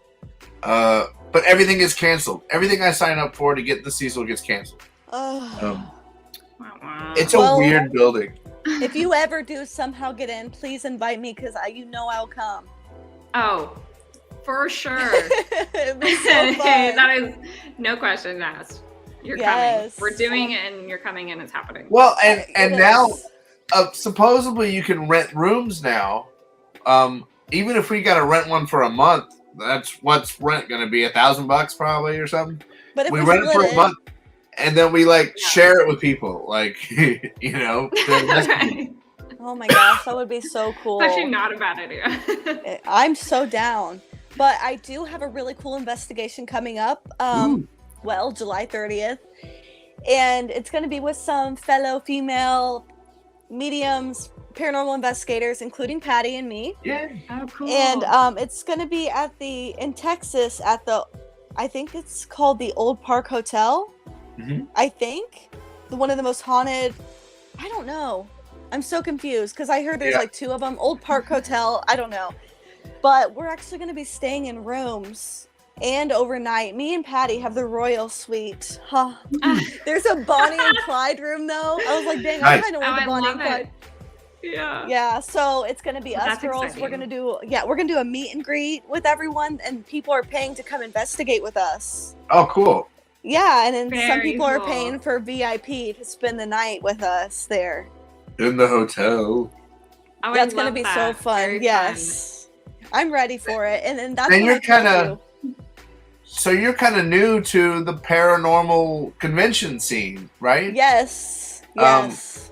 but everything is canceled. Everything I sign up for to get the Cecil gets canceled. It's a weird building. If you ever do somehow get in, please invite me because I'll come. Oh, for sure. It'd be so fun. That is no question asked. You're coming. We're doing it, and you're coming, and it's happening. Well, and now. Supposedly you can rent rooms now. Even if we got to rent one for a month, what's rent going to be? $1,000 probably or something. But if we rent it for a month, and then we share it with people, you know. Oh my gosh, that would be so cool. It's actually not a bad idea. I'm so down. But I do have a really cool investigation coming up. July 30th, and it's going to be with some fellow female mediums, paranormal investigators, including Patty and me. Yeah. Oh, cool. And it's going to be in Texas at I think it's called the Old Park Hotel. I think one of the most haunted. I don't know. I'm so confused because I heard there's like 2 of them. Old Park Hotel. I don't know. But we're actually going to be staying in rooms and overnight. Me and Patty have the royal suite. Huh. There's a Bonnie and Clyde room though. I was like, dang, I kind of want the Bonnie and Clyde. Yeah, so it's gonna be us girls. Exciting. We're gonna do a meet and greet with everyone, and people are paying to come investigate with us. Oh, cool. Yeah, and then some people are paying for VIP to spend the night with us there. In the hotel. Oh, that's gonna be so fun. Very fun. I'm ready for it. And then that's and you're kind of so you're kind of new to the paranormal convention scene, right? Yes.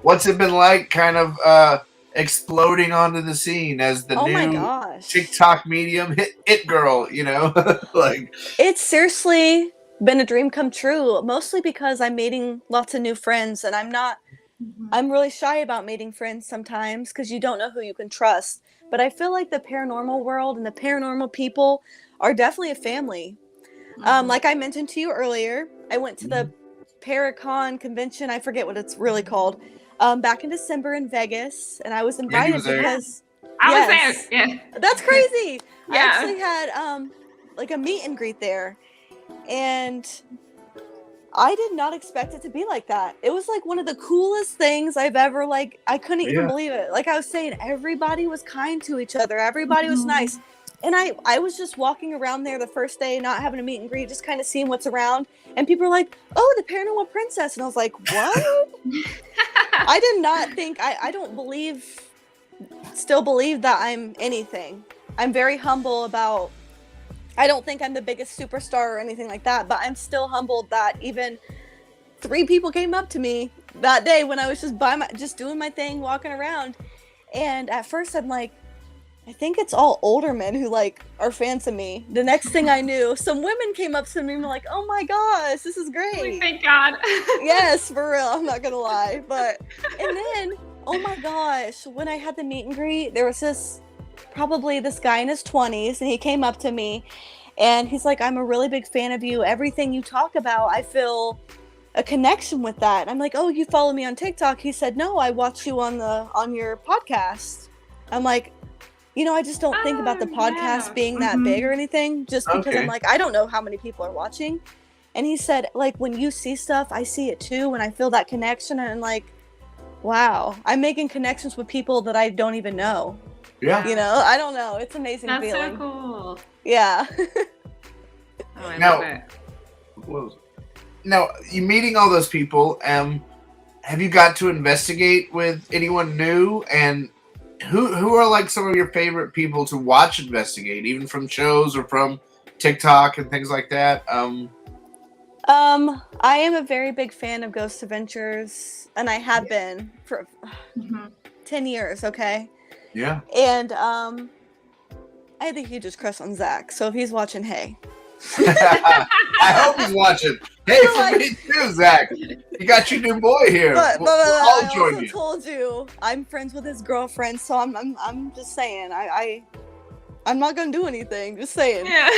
What's it been like kind of exploding onto the scene as the new TikTok medium it girl, you know? It's seriously been a dream come true, mostly because I'm meeting lots of new friends, and I'm really shy about meeting friends sometimes because you don't know who you can trust. But I feel like the paranormal world and the paranormal people are definitely a family. Like I mentioned to you earlier, I went to the Paracon convention. I forget what it's really called. Back in December in Vegas, and I was invited because I was there. Yeah, that's crazy. I actually had like a meet and greet there, and I did not expect it to be like that. It was like one of the coolest things I've ever I couldn't even believe it. Like I was saying, everybody was kind to each other. Everybody was nice. And I was just walking around there the first day, not having a meet and greet, just kind of seeing what's around. And people were like, oh, the paranormal princess. And I was like, what? I did not think, I don't believe still believe that I'm anything. I'm very humble about, I don't think I'm the biggest superstar or anything like that, but I'm still humbled that even 3 people came up to me that day when I was just doing my thing, walking around. And at first I'm like, I think it's all older men who like are fans of me. The next thing I knew, some women came up to me and were like, "Oh my gosh, this is great!" Thank God. Yes, for real. I'm not gonna lie, but and then, oh my gosh, when I had the meet and greet, there was probably this guy in his 20s, and he came up to me, and he's like, "I'm a really big fan of you. Everything you talk about, I feel a connection with that." I'm like, "Oh, you follow me on TikTok?" He said, "No, I watch you on your podcast." I'm like, I just don't think about the podcast being that big or anything, just because I'm like, I don't know how many people are watching. And he said, like, when you see stuff, I see it too, and I feel that connection, and I'm like, wow, I'm making connections with people that I don't even know. Yeah. I don't know. It's amazing That's feeling. so cool. Yeah. Oh, I love it. Now, you meeting all those people, have you got to investigate with anyone new? And who are like some of your favorite people to watch investigate, even from shows or from TikTok and things like that? I am a very big fan of Ghost Adventures, and I have been for 10 years, okay? Yeah. And I had a huge crush on Zach, so if he's watching, hey. I hope he's watching. Hey, for me too, Zach. You got your new boy here. But we'll all I join also you. told you I'm friends with his girlfriend, so I'm just saying I'm not gonna do anything. Just saying. Yeah.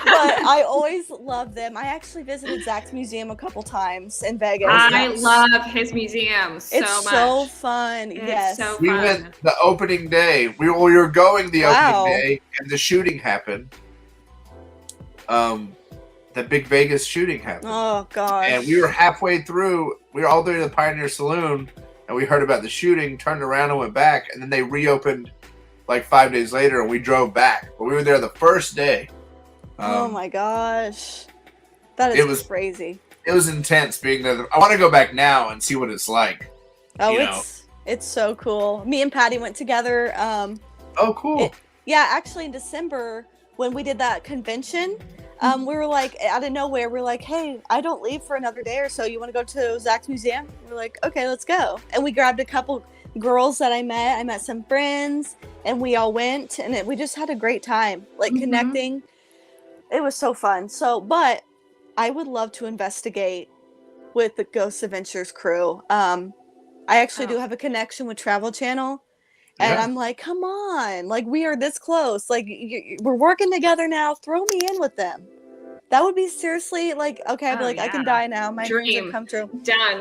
But I always love them. I actually visited Zach's museum a couple times in Vegas. I love his museum so much. It's so fun. It's yes. so We fun. went the opening day. We were going the opening day, and the shooting happened. The big Vegas shooting happened. Oh gosh. And we were halfway through. We were all the way to the Pioneer Saloon, and we heard about the shooting, turned around and went back, and then they reopened like 5 days later, and we drove back. But we were there the first day. Oh my gosh. That is crazy. It was intense being there. I want to go back now and see what it's like. Oh, it's so cool. Me and Patty went together. Oh, cool. Actually in December when we did that convention, we were like, out of nowhere, we're like, hey, I don't leave for another day or so. You want to go to Zach's museum? We're like, okay, let's go. And we grabbed a couple girls that I met. I met some friends, and we all went, and we just had a great time, like connecting. It was so fun. But I would love to investigate with the Ghost Adventures crew. I actually do have a connection with Travel Channel. And I'm like, come on, like we are this close. Like we're working together now. Throw me in with them. That would be seriously like, okay, I'd be like, I can die now. My dreams have come true. Done.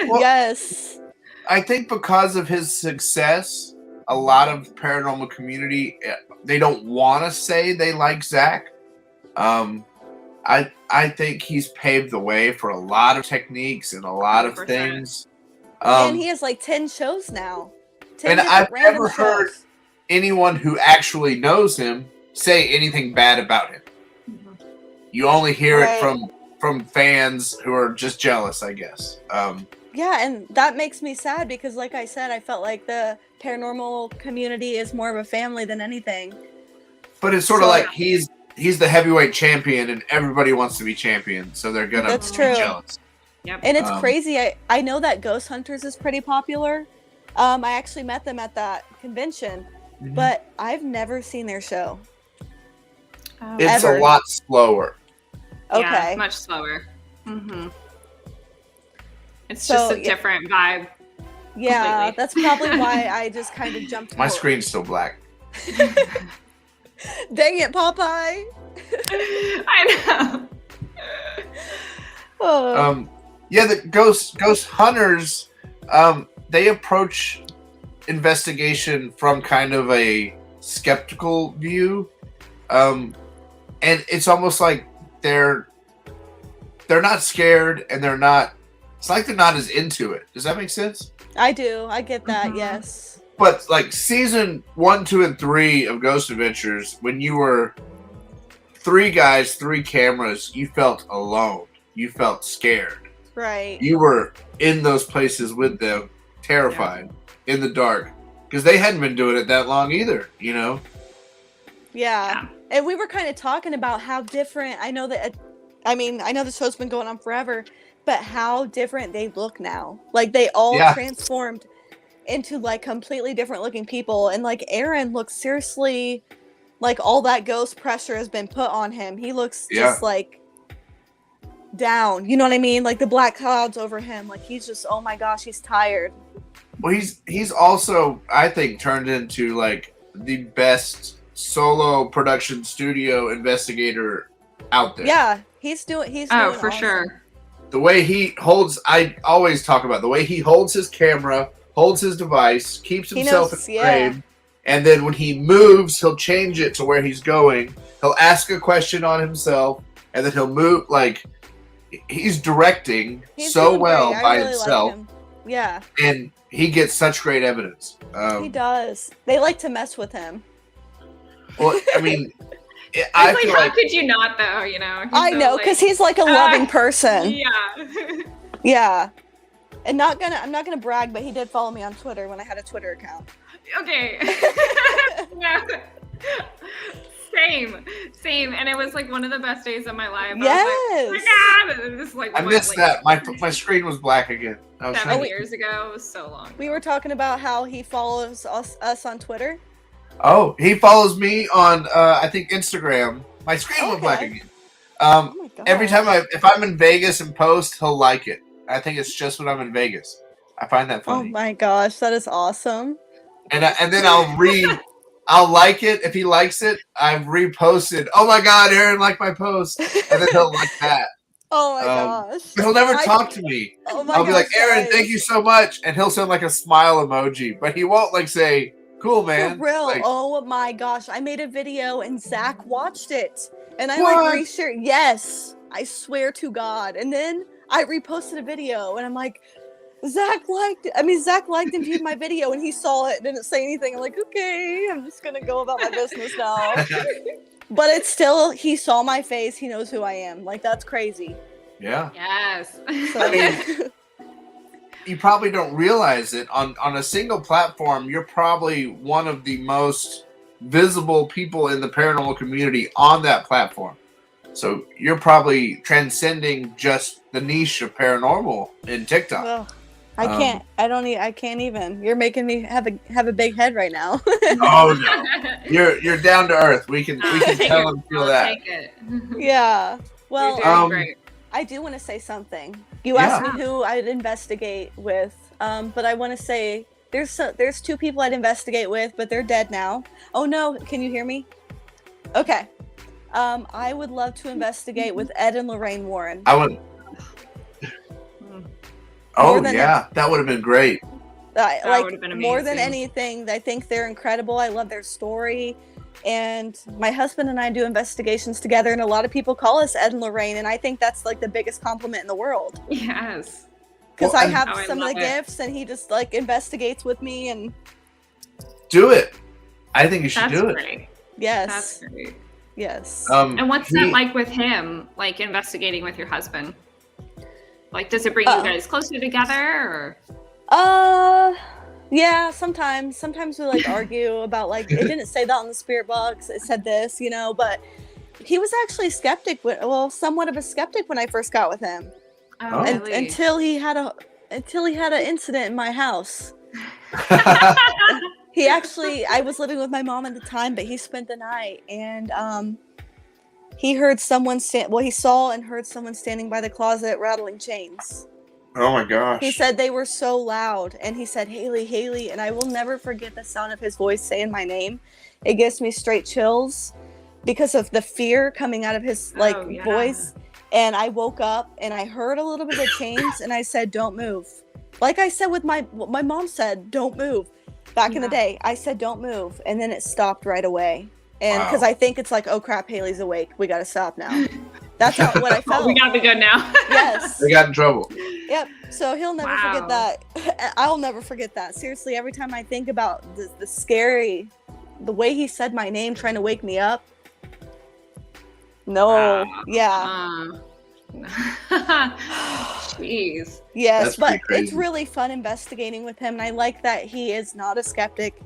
Well, yes. I think because of his success, a lot of paranormal community, they don't want to say they like Zach. I think he's paved the way for a lot of techniques and a lot of 100%. things. And he has like 10 shows now. And I've never heard anyone who actually knows him say anything bad about him. You only hear it from fans who are just jealous, I guess. Yeah, and that makes me sad because, like I said, I felt like the paranormal community is more of a family than anything. But it's sort of like he's the heavyweight champion, and everybody wants to be champion, so they're gonna be jealous. Yep. And it's crazy. I know that Ghost Hunters is pretty popular. I actually met them at that convention, but I've never seen their show. It's a lot slower. Okay. Yeah, much slower. It's just a different vibe. Yeah, completely. that's probably why I just kind of jumped. My screen's still black. Dang it, Popeye! I know. Yeah, the Ghost Hunters, they approach investigation from kind of a skeptical view, and it's almost like they're not scared, and they're not. It's like they're not as into it. Does that make sense? I do. I get that. Yes. But like season 1, 2, and 3 of Ghost Adventures, when you were 3 guys, 3 cameras, you felt alone. You felt scared. Right. You were in those places with them, terrified, in the dark. because they hadn't been doing it that long either, you know? Yeah. And we were kind of talking about how different, I know that, I know this show's been going on forever, but how different they look now. Like, they all transformed into, like, completely different looking people. And, like, Aaron looks seriously, like, all that ghost pressure has been put on him. He looks just, like, down. You know what I mean? Like, the black clouds over him. Like, he's just, oh my gosh, he's tired. Well, he's also, I think, turned into, like, the best solo production studio investigator out there. Yeah, he's doing for awesome. Sure. The way he holds, I always talk about the way he holds his camera, holds his device, keeps himself in frame, and then when he moves, he'll change it to where he's going. He'll ask a question on himself, and then he'll move. Like, he's directing so well by himself. Like yeah, and he gets such great evidence. He does. They like to mess with him. Well, I mean, I feel like how could you not, though? You know, I know, because he's like a loving person. Yeah. Yeah. And I'm not gonna brag, but he did follow me on Twitter when I had a Twitter account. Okay. Yeah. Same. And it was like one of the best days of my life. Yes. I was like, oh my God. And this, like, I missed that. My screen was black again. 7 years ago. It was so long. We were talking about how he follows us on Twitter. Oh, he follows me on I think Instagram. My screen went black again. Oh my God. Every time if I'm in Vegas and post, he'll like it. I think it's just when I'm in Vegas. I find that funny. Oh my gosh, that is awesome. And then I'll like it. If he likes it, I've reposted. Oh my God, Aaron liked my post. And then he'll like that. Oh my gosh. He'll never talk to me. Oh my I'll be like, Aaron, guys. thank you so much. And he'll send like a smile emoji. But he won't like say, cool, man. For real. Like, oh my gosh. I made a video and Zach watched it. And I What? like reshared. Yes. I swear to God. And then I reposted a video and I'm like, Zach liked and viewed my video and he saw it, didn't say anything. I'm like, okay, I'm just gonna go about my business now. But it's still, he saw my face, he knows who I am. Like, that's crazy. yeah. Yes. So, I mean, you probably don't realize it. On a single platform, you're probably one of the most visible people in the paranormal community on that platform. So you're probably transcending just the niche of paranormal in TikTok. well, I can't even. You're making me have a big head right now. Oh no, you're down to earth. We can tell and feel that. Take it. Yeah. Well, You're doing great. I do want to say something. You asked me who I'd investigate with, but I want to say there's two people I'd investigate with, but they're dead now. Oh no, can you hear me? Okay. I would love to investigate with Ed and Lorraine Warren. I would. Oh yeah, that would have been great. That would have been amazing. More than anything, I think they're incredible. I love their story. And my husband and I do investigations together, and a lot of people call us Ed and Lorraine, and I think that's like the biggest compliment in the world. Yes. Because Well, I have I some of the love it. gifts, and he just like investigates with me, and Do it. I think you should That's do it. great. yes, That's great. yes. And what's that like with him, like investigating with your husband? Like, does it bring you guys closer together, or? Yeah, sometimes we like argue about like, it didn't say that on the spirit box, it said this, you know, but he was actually a skeptic, somewhat of a skeptic when I first got with him. Oh, And, really? until he had an incident in my house. I was living with my mom at the time, but he spent the night, and he heard someone he saw and heard someone standing by the closet rattling chains. Oh my gosh. He said they were so loud, and he said, Haley, Haley, and I will never forget the sound of his voice saying my name. It gives me straight chills because of the fear coming out of his voice. And I woke up and I heard a little bit of chains, and I said, don't move. Like I said with my mom said, don't move. Back in the day, I said, don't move. And then it stopped right away. And because I think it's like, oh crap, Haley's awake. We got to stop now. That's what I felt. We gotta be good now. Yes. They got in trouble. Yep. So he'll never forget that. I'll never forget that. Seriously, every time I think about the scary, the way he said my name trying to wake me up. No. Yeah. Jeez. Yes, That's but pretty crazy. it's really fun investigating with him, and I like that he is not a skeptic.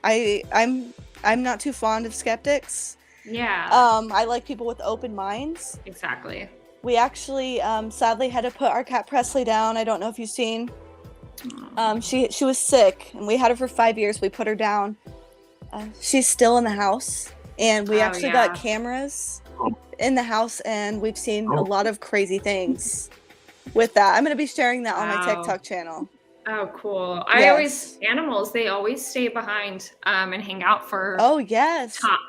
I'm not too fond of skeptics. Yeah. I like people with open minds. Exactly. We actually sadly had to put our cat Presley down. I don't know if you've seen. She was sick, and we had her for 5 years. We put her down. She's still in the house, and we actually got cameras in the house, and we've seen a lot of crazy things with that. I'm going to be sharing that on my TikTok channel. Oh, cool. Yes. Animals, they always stay behind and hang out for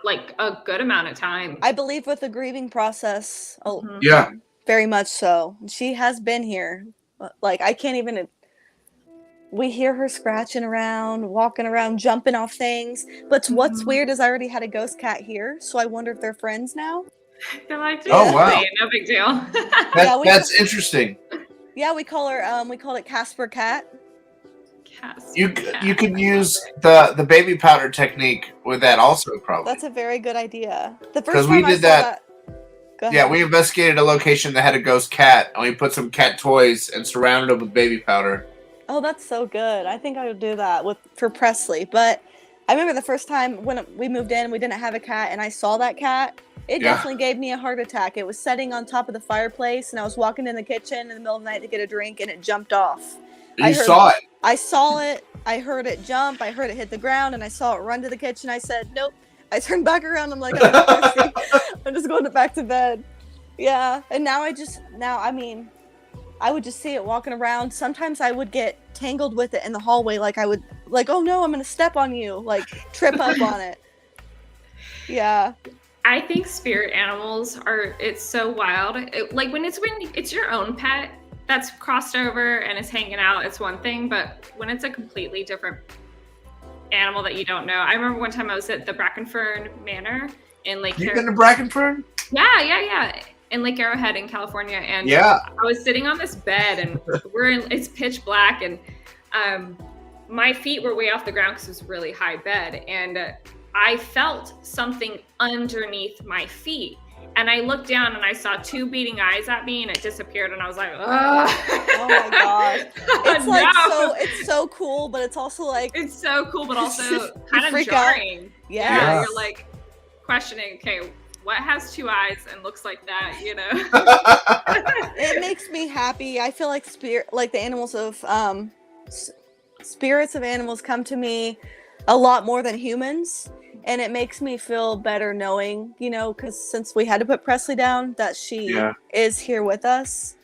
like a good amount of time. I believe with the grieving process. Yeah. Very much so. She has been here. Like, I can't even... We hear her scratching around, walking around, jumping off things. But what's weird is I already had a ghost cat here, so I wonder if they're friends now. They're like, oh, wow. No big deal. That's interesting. Yeah, we call her, we called it Casper Cat. You could use the baby powder technique with that also, probably. That's a very good idea. The Because first we time did I saw that. Go ahead. Yeah, we investigated a location that had a ghost cat, and we put some cat toys and surrounded them with baby powder. Oh, that's so good. I think I would do that for Presley. But I remember the first time when we moved in, we didn't have a cat, and I saw that cat. It definitely gave me a heart attack. It was sitting on top of the fireplace, and I was walking in the kitchen in the middle of the night to get a drink, and it jumped off. You saw it? I saw it. I heard it jump. I heard it hit the ground, and I saw it run to the kitchen. I said, nope. I turned back around. I'm like, I'm not thirsty. I'm just going back to bed. Yeah. And now I would just see it walking around. Sometimes I would get tangled with it in the hallway. Like I would, oh no, I'm going to step on you. Like trip up on it. Yeah. I think spirit animals it's so wild. When it's your own pet that's crossed over and is hanging out, it's one thing. But when it's a completely different animal that you don't know. I remember one time I was at the Brackenfern Manor in Lake You've been to Brackenfern? Yeah. In Lake Arrowhead in California. And I was sitting on this bed and it's pitch black and my feet were way off the ground because it was a really high bed. And I felt something underneath my feet. And I looked down and I saw two beating eyes at me and it disappeared and I was like, oh my gosh. It's it's so cool, but it's also like it's so cool, but also kind of jarring. Yeah. You're like questioning, okay, what has two eyes and looks like that, you know? It makes me happy. I feel like the animals of spirits of animals come to me a lot more than humans. And it makes me feel better knowing, because since we had to put Presley down, that she is here with us.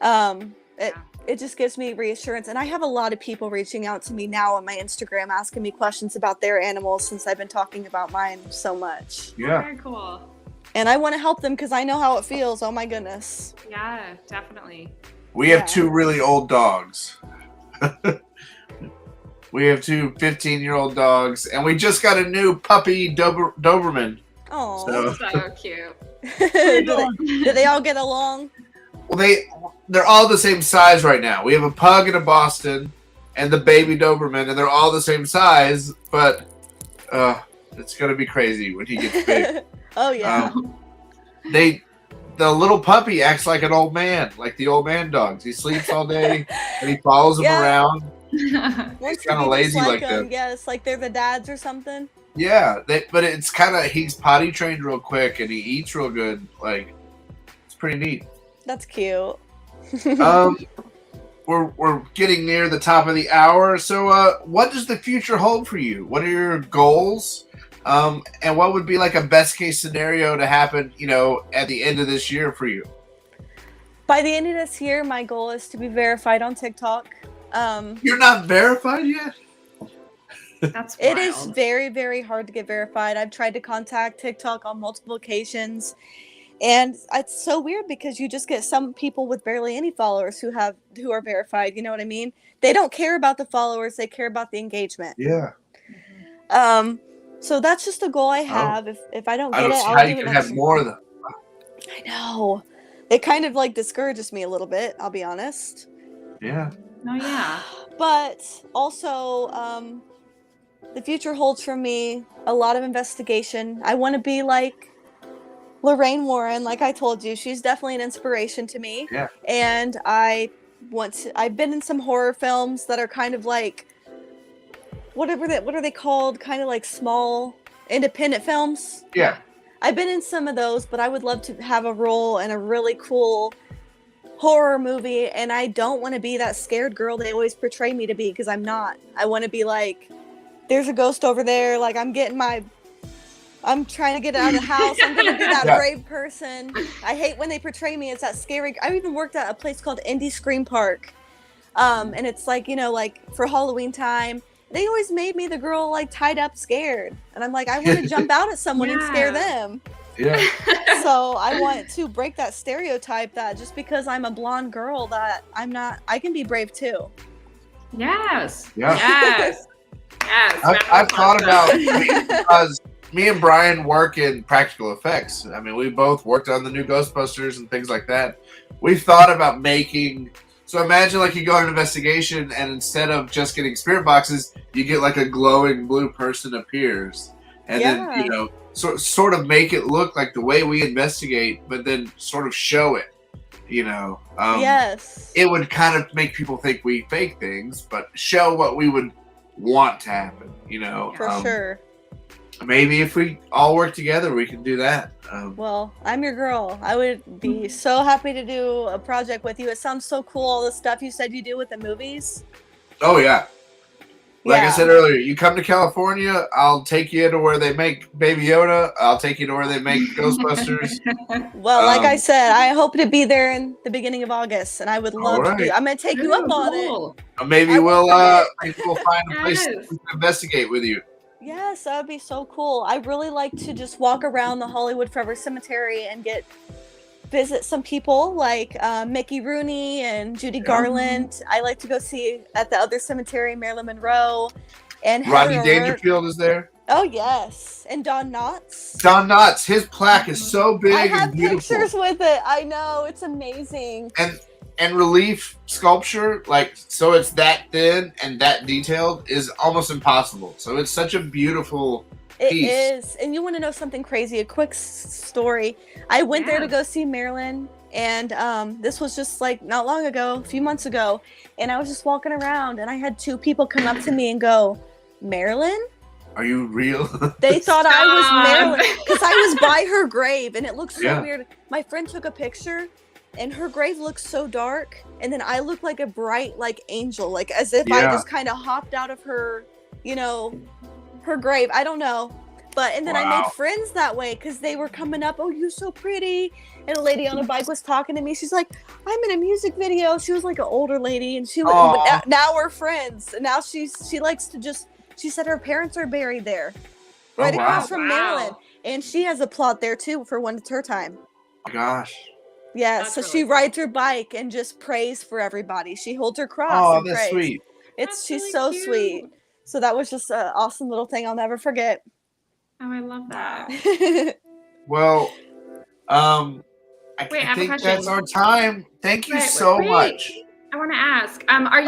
It just gives me reassurance. And I have a lot of people reaching out to me now on my Instagram asking me questions about their animals since I've been talking about mine so much. Yeah. Very cool. And I want to help them because I know how it feels. Oh my goodness. Yeah, definitely. We have two really old dogs. We have two 15-year-old dogs, and we just got a new puppy, Doberman. Oh, so cute. do they all get along? Well, they're all the same size right now. We have a pug and a Boston, and the baby Doberman, and they're all the same size. But it's gonna be crazy when he gets big. Oh yeah. The little puppy acts like an old man, like the old man dogs. He sleeps all day, and he follows them around. He's kind of lazy like that. Yeah, it's like they're the dads or something. Yeah, but it's kind of he's potty trained real quick and he eats real good. Like it's pretty neat. That's cute. We're getting near the top of the hour. So what does the future hold for you? What are your goals? And what would be like a best case scenario to happen? At the end of this year for you. By the end of this year, my goal is to be verified on TikTok. You're not verified yet? That's wild. It is very, very hard to get verified. I've tried to contact TikTok on multiple occasions, and it's so weird because you just get some people with barely any followers who are verified. You know what I mean? They don't care about the followers; they care about the engagement. Yeah. So that's just a goal I have. If I don't get it, I'll do it. How you can have more of them. I know. It kind of like discourages me a little bit. I'll be honest. Yeah. Oh yeah. But also, the future holds for me a lot of investigation. I want to be like Lorraine Warren, like I told you. She's definitely an inspiration to me. Yeah. And I I've been in some horror films that are kind of like, what are they called? Kind of like small independent films. Yeah. I've been in some of those, but I would love to have a role in a really cool horror movie, and I don't want to be that scared girl they always portray me to be, because I'm not. I want to be like, there's a ghost over there, like I'm trying to get out of the house. I'm gonna be that brave person. I hate when they portray me as that scary. I even worked at a place called Indie Scream Park, and it's like, like for Halloween time, they always made me the girl like tied up, scared, and I'm like, I want to jump out at someone and scare them. Yeah. So I want to break that stereotype that just because I'm a blonde girl that I'm not, I can be brave too. Yes. Yeah. Yes. Yes. I've thought about, because me and Brian work in practical effects. I mean, we both worked on the new Ghostbusters and things like that. We've thought about making, so imagine like you go on an investigation and instead of just getting spirit boxes, you get like a glowing blue person appears. And then, sort of make it look like the way we investigate, but then sort of show it, Yes. It would kind of make people think we fake things, but show what we would want to happen, For sure. Maybe if we all work together, we can do that. Well, I'm your girl. I would be so happy to do a project with you. It sounds so cool, all the stuff you said you do with the movies. Oh, yeah. Like I said earlier, you come to California, I'll take you to where they make Baby Yoda. I'll take you to where they make Ghostbusters. Well, like I said, I hope to be there in the beginning of August, and I would love to be. I'm going to take you up on it. Maybe we'll find a place to investigate with you. Yes, that would be so cool. I really like to just walk around the Hollywood Forever Cemetery and visit some people like Mickey Rooney and Judy Garland. I like to go see at the other cemetery, Marilyn Monroe, and Rodney Dangerfield is there. Oh yes, and Don Knotts. Don Knotts, his plaque is so big and beautiful. I have pictures with it. I know, it's amazing. And relief sculpture, so it's that thin and that detailed, is almost impossible. So it's such a beautiful piece. It is. And you want to know something crazy? A quick story. I went there to go see Marilyn, and this was just like not long ago, a few months ago, and I was just walking around, and I had two people come up to me and go, "Marilyn? Are you real?" They thought I was Marilyn because I was by her grave, and it looked so weird. My friend took a picture, and her grave looks so dark, and then I look like a bright, like angel, like as if I just kind of hopped out of her, her grave. I don't know, and then I made friends that way because they were coming up. Oh, you're so pretty. And a lady on a bike was talking to me. She's like, "I'm in a music video." She was like an older lady, and but now we're friends. And now she likes to just. She said her parents are buried there, right across from Marilyn, and she has a plot there too for when it's her time. Oh my gosh. Yeah, that's so really she rides her bike and just prays for everybody. She holds her cross. Oh, that's sweet. She's really so sweet. So that was just an awesome little thing I'll never forget. Oh, I love that. Well, I think that's our time. Thank you so much. I want to ask, are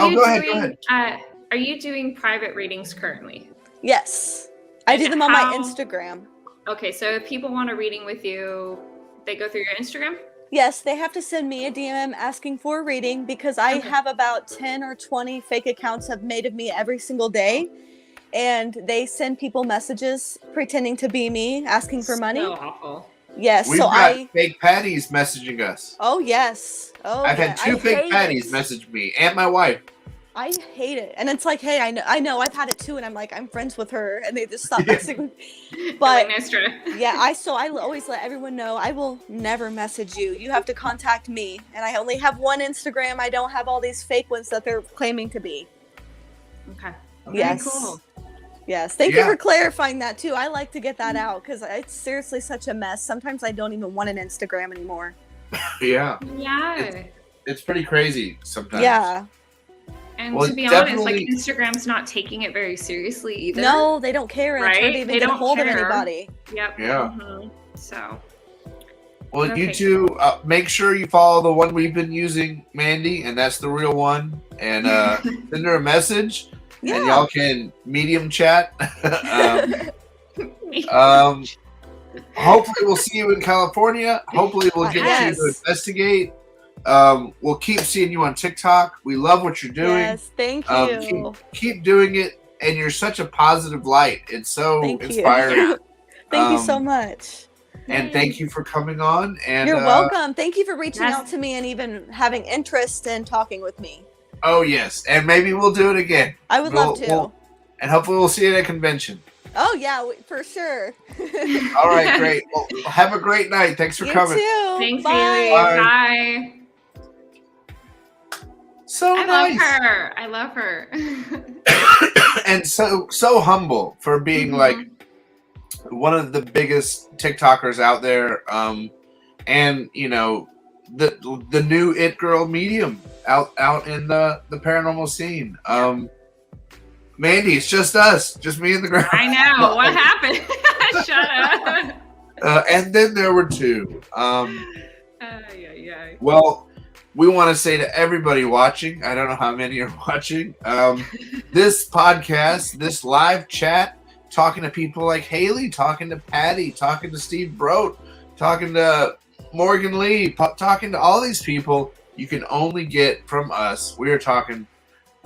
you doing private readings currently? Yes. I do them on my Instagram. Okay, so if people want a reading with you, they go through your Instagram? Yes, they have to send me a DM asking for a reading because I have about 10 or 20 fake accounts have made of me every single day. And they send people messages pretending to be me, asking for money. So awful. Yes, We've got fake Patties messaging us. Oh, yes. Oh, I've had 2 fake Patties message me and my wife. I hate it. And it's like, hey, I know I've had it too, and I'm like, I'm friends with her, and they just stop messaging me. But yeah, I always let everyone know I will never message you. You have to contact me. And I only have one Instagram. I don't have all these fake ones that they're claiming to be. Okay. Yes. Cool. Yes. Thank you for clarifying that too. I like to get that out because it's seriously such a mess. Sometimes I don't even want an Instagram anymore. Yeah. Yeah. It's pretty crazy sometimes. Yeah. And to be honest, like Instagram's not taking it very seriously either. No, they don't care. Right? It's hard to even get a hold of anybody. Yep. Yeah. Mm-hmm. So. Well, you two, make sure you follow the one we've been using, Mandy, and that's the real one. And send her a message, and y'all can medium chat. Hopefully, we'll see you in California. Hopefully, we'll get you to investigate. We'll keep seeing you on TikTok. We love what you're doing. Yes, thank you. Keep doing it, and you're such a positive light. It's so inspiring. Thank you so much. And thank you for coming on. And you're welcome. Thank you for reaching out to me and even having interest in talking with me. Oh, yes. And maybe we'll do it again. I would love to. And hopefully we'll see you at a convention. Oh, yeah, for sure. All right, great. Well, have a great night. Thanks for coming. Too. Thanks, Bye. Haley. Bye. So nice. I love her. And so humble for being like one of the biggest TikTokers out there. And you know, the new it girl medium out in the paranormal scene. Mandy, it's just us, just me and the girl. I know. What happened? Shut up. And then there were two. Yeah. Well, we want to say to everybody watching, I don't know how many are watching, this podcast, this live chat, talking to people like Haley, talking to Patty, talking to Steve Brote, talking to Morgan Lee, talking to all these people, you can only get from us. We are talking.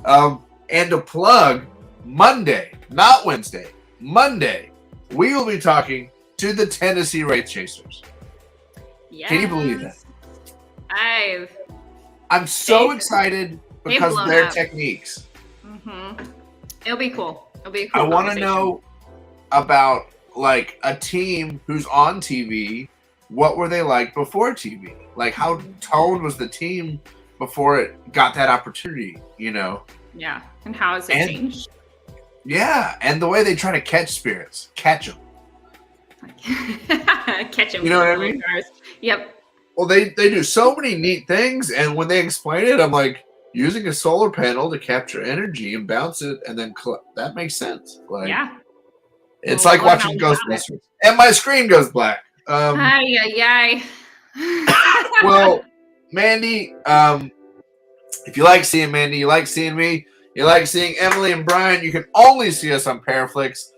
And to plug, Monday, not Wednesday, Monday, we will be talking to the Tennessee Wraith Chasers. Yes. Can you believe that? I'm so excited because of their techniques. It'll be cool. I want to know about like a team who's on TV. What were they like before TV? Like how toned was the team before it got that opportunity, you know? Yeah. And how has it changed? Yeah. And the way they try to catch spirits. Catch them. Catch them. You know what I mean? Yep. Well, they do so many neat things. And when they explain it, I'm like, using a solar panel to capture energy and bounce it and then that makes sense. Like, yeah. It's like watching Ghostbusters. And my screen goes black. Well, Mandy, if you like seeing Mandy, you like seeing me, you like seeing Emily and Brian, you can only see us on Paraflix.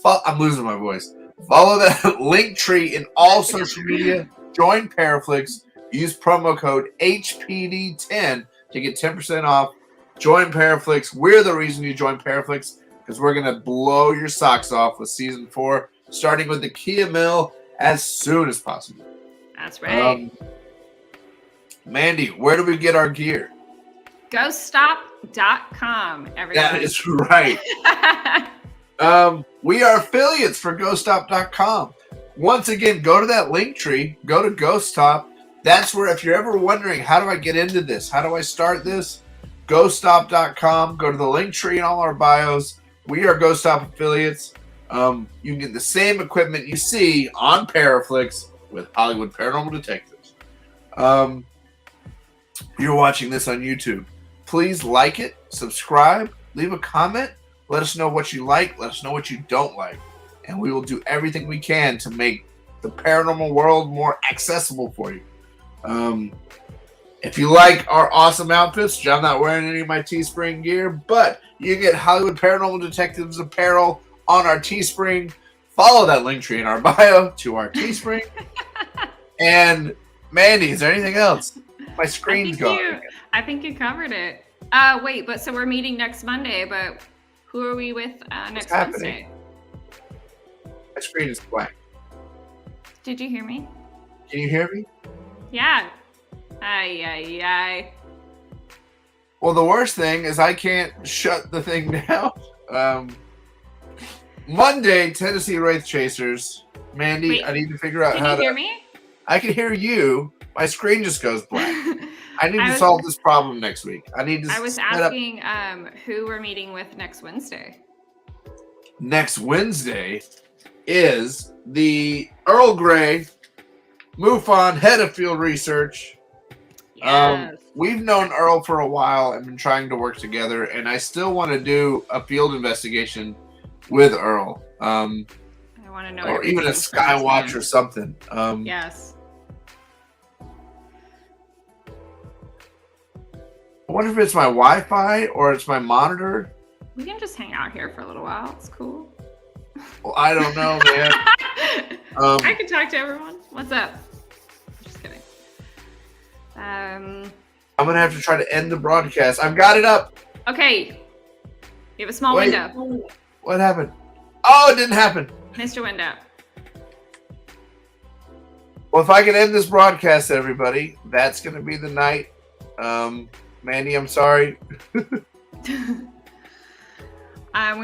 I'm losing my voice. Follow that link tree in all social media. Join Paraflix. Use promo code HPD10 to get 10% off. Join Paraflix. We're the reason you join Paraflix because we're going to blow your socks off with Season 4, starting with the Kia Mill as soon as possible. That's right. Mandy, where do we get our gear? GhostStop.com, everyone. That is right. We are affiliates for GhostStop.com. Once again, go to that link tree. Go to GhostStop. That's where, if you're ever wondering, how do I get into this? How do I start this? GhostStop.com. Go to the link tree in all our bios. We are GhostStop affiliates. You can get the same equipment you see on Paraflix with Hollywood Paranormal Detectives. You're watching this on YouTube. Please like it, subscribe, leave a comment. Let us know what you like. Let us know what you don't like. And we will do everything we can to make the paranormal world more accessible for you. If you like our awesome outfits, I'm not wearing any of my Teespring gear, but you can get Hollywood Paranormal Detectives apparel on our Teespring. Follow that link tree in our bio to our Teespring. And Mandy, is there anything else? My screen's gone. I think you covered it. Wait, but so we're meeting next Monday, but who are we with next Wednesday? My screen is blank. Did you hear me? Can you hear me? Yeah. Well, the worst thing is I can't shut the thing down. Monday, Tennessee Wraith Chasers. Mandy, wait, I need to figure out how to... Can you hear me? I can hear you. My screen just goes black. I need to solve this problem next week. I was asking who we're meeting with next Wednesday. Next Wednesday is the Earl Grey MUFON head of field research. Yes. We've known Earl for a while and been trying to work together, and I still want to do a field investigation with Earl. I want to know, or even a Skywatch or something. Yes. I wonder if it's my Wi-Fi or it's my monitor. We can just hang out here for a little while. It's cool. Well, I don't know, man. I can talk to everyone. What's up? Just kidding. I'm gonna have to try to end the broadcast. I've got it up. Okay. You have a small window. What happened? Oh, it didn't happen. Missed your window. Well, if I can end this broadcast, everybody, that's gonna be the night. Mandy, I'm sorry. We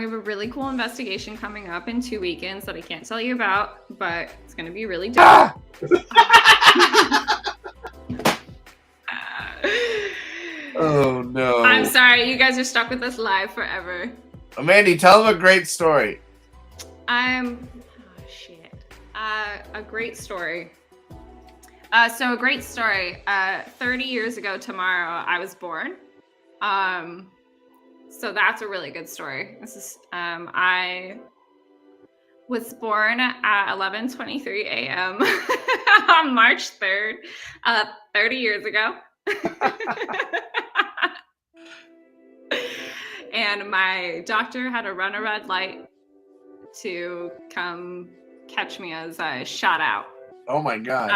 have a really cool investigation coming up in 2 weekends that I can't tell you about, but it's going to be really dope. Oh, no. I'm sorry. You guys are stuck with us live forever. Mandy, tell them a great story. A great story. So a great story. 30 years ago tomorrow, I was born. So that's a really good story. This is I was born at 11:23 a.m. on March 3rd, 30 years ago. And my doctor had to run a red light to come catch me as I shot out. Oh my gosh.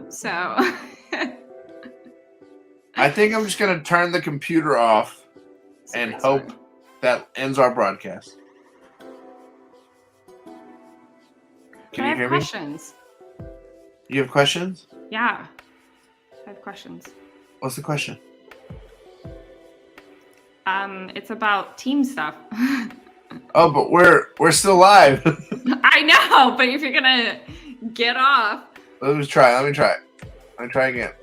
So I think I'm just gonna turn the computer off and hope that ends our broadcast. Can you hear me? Questions. You have questions? Yeah. I have questions. What's the question? It's about team stuff. Oh, but we're still live. I know, but if you're gonna get off. Let me try. Let me try again.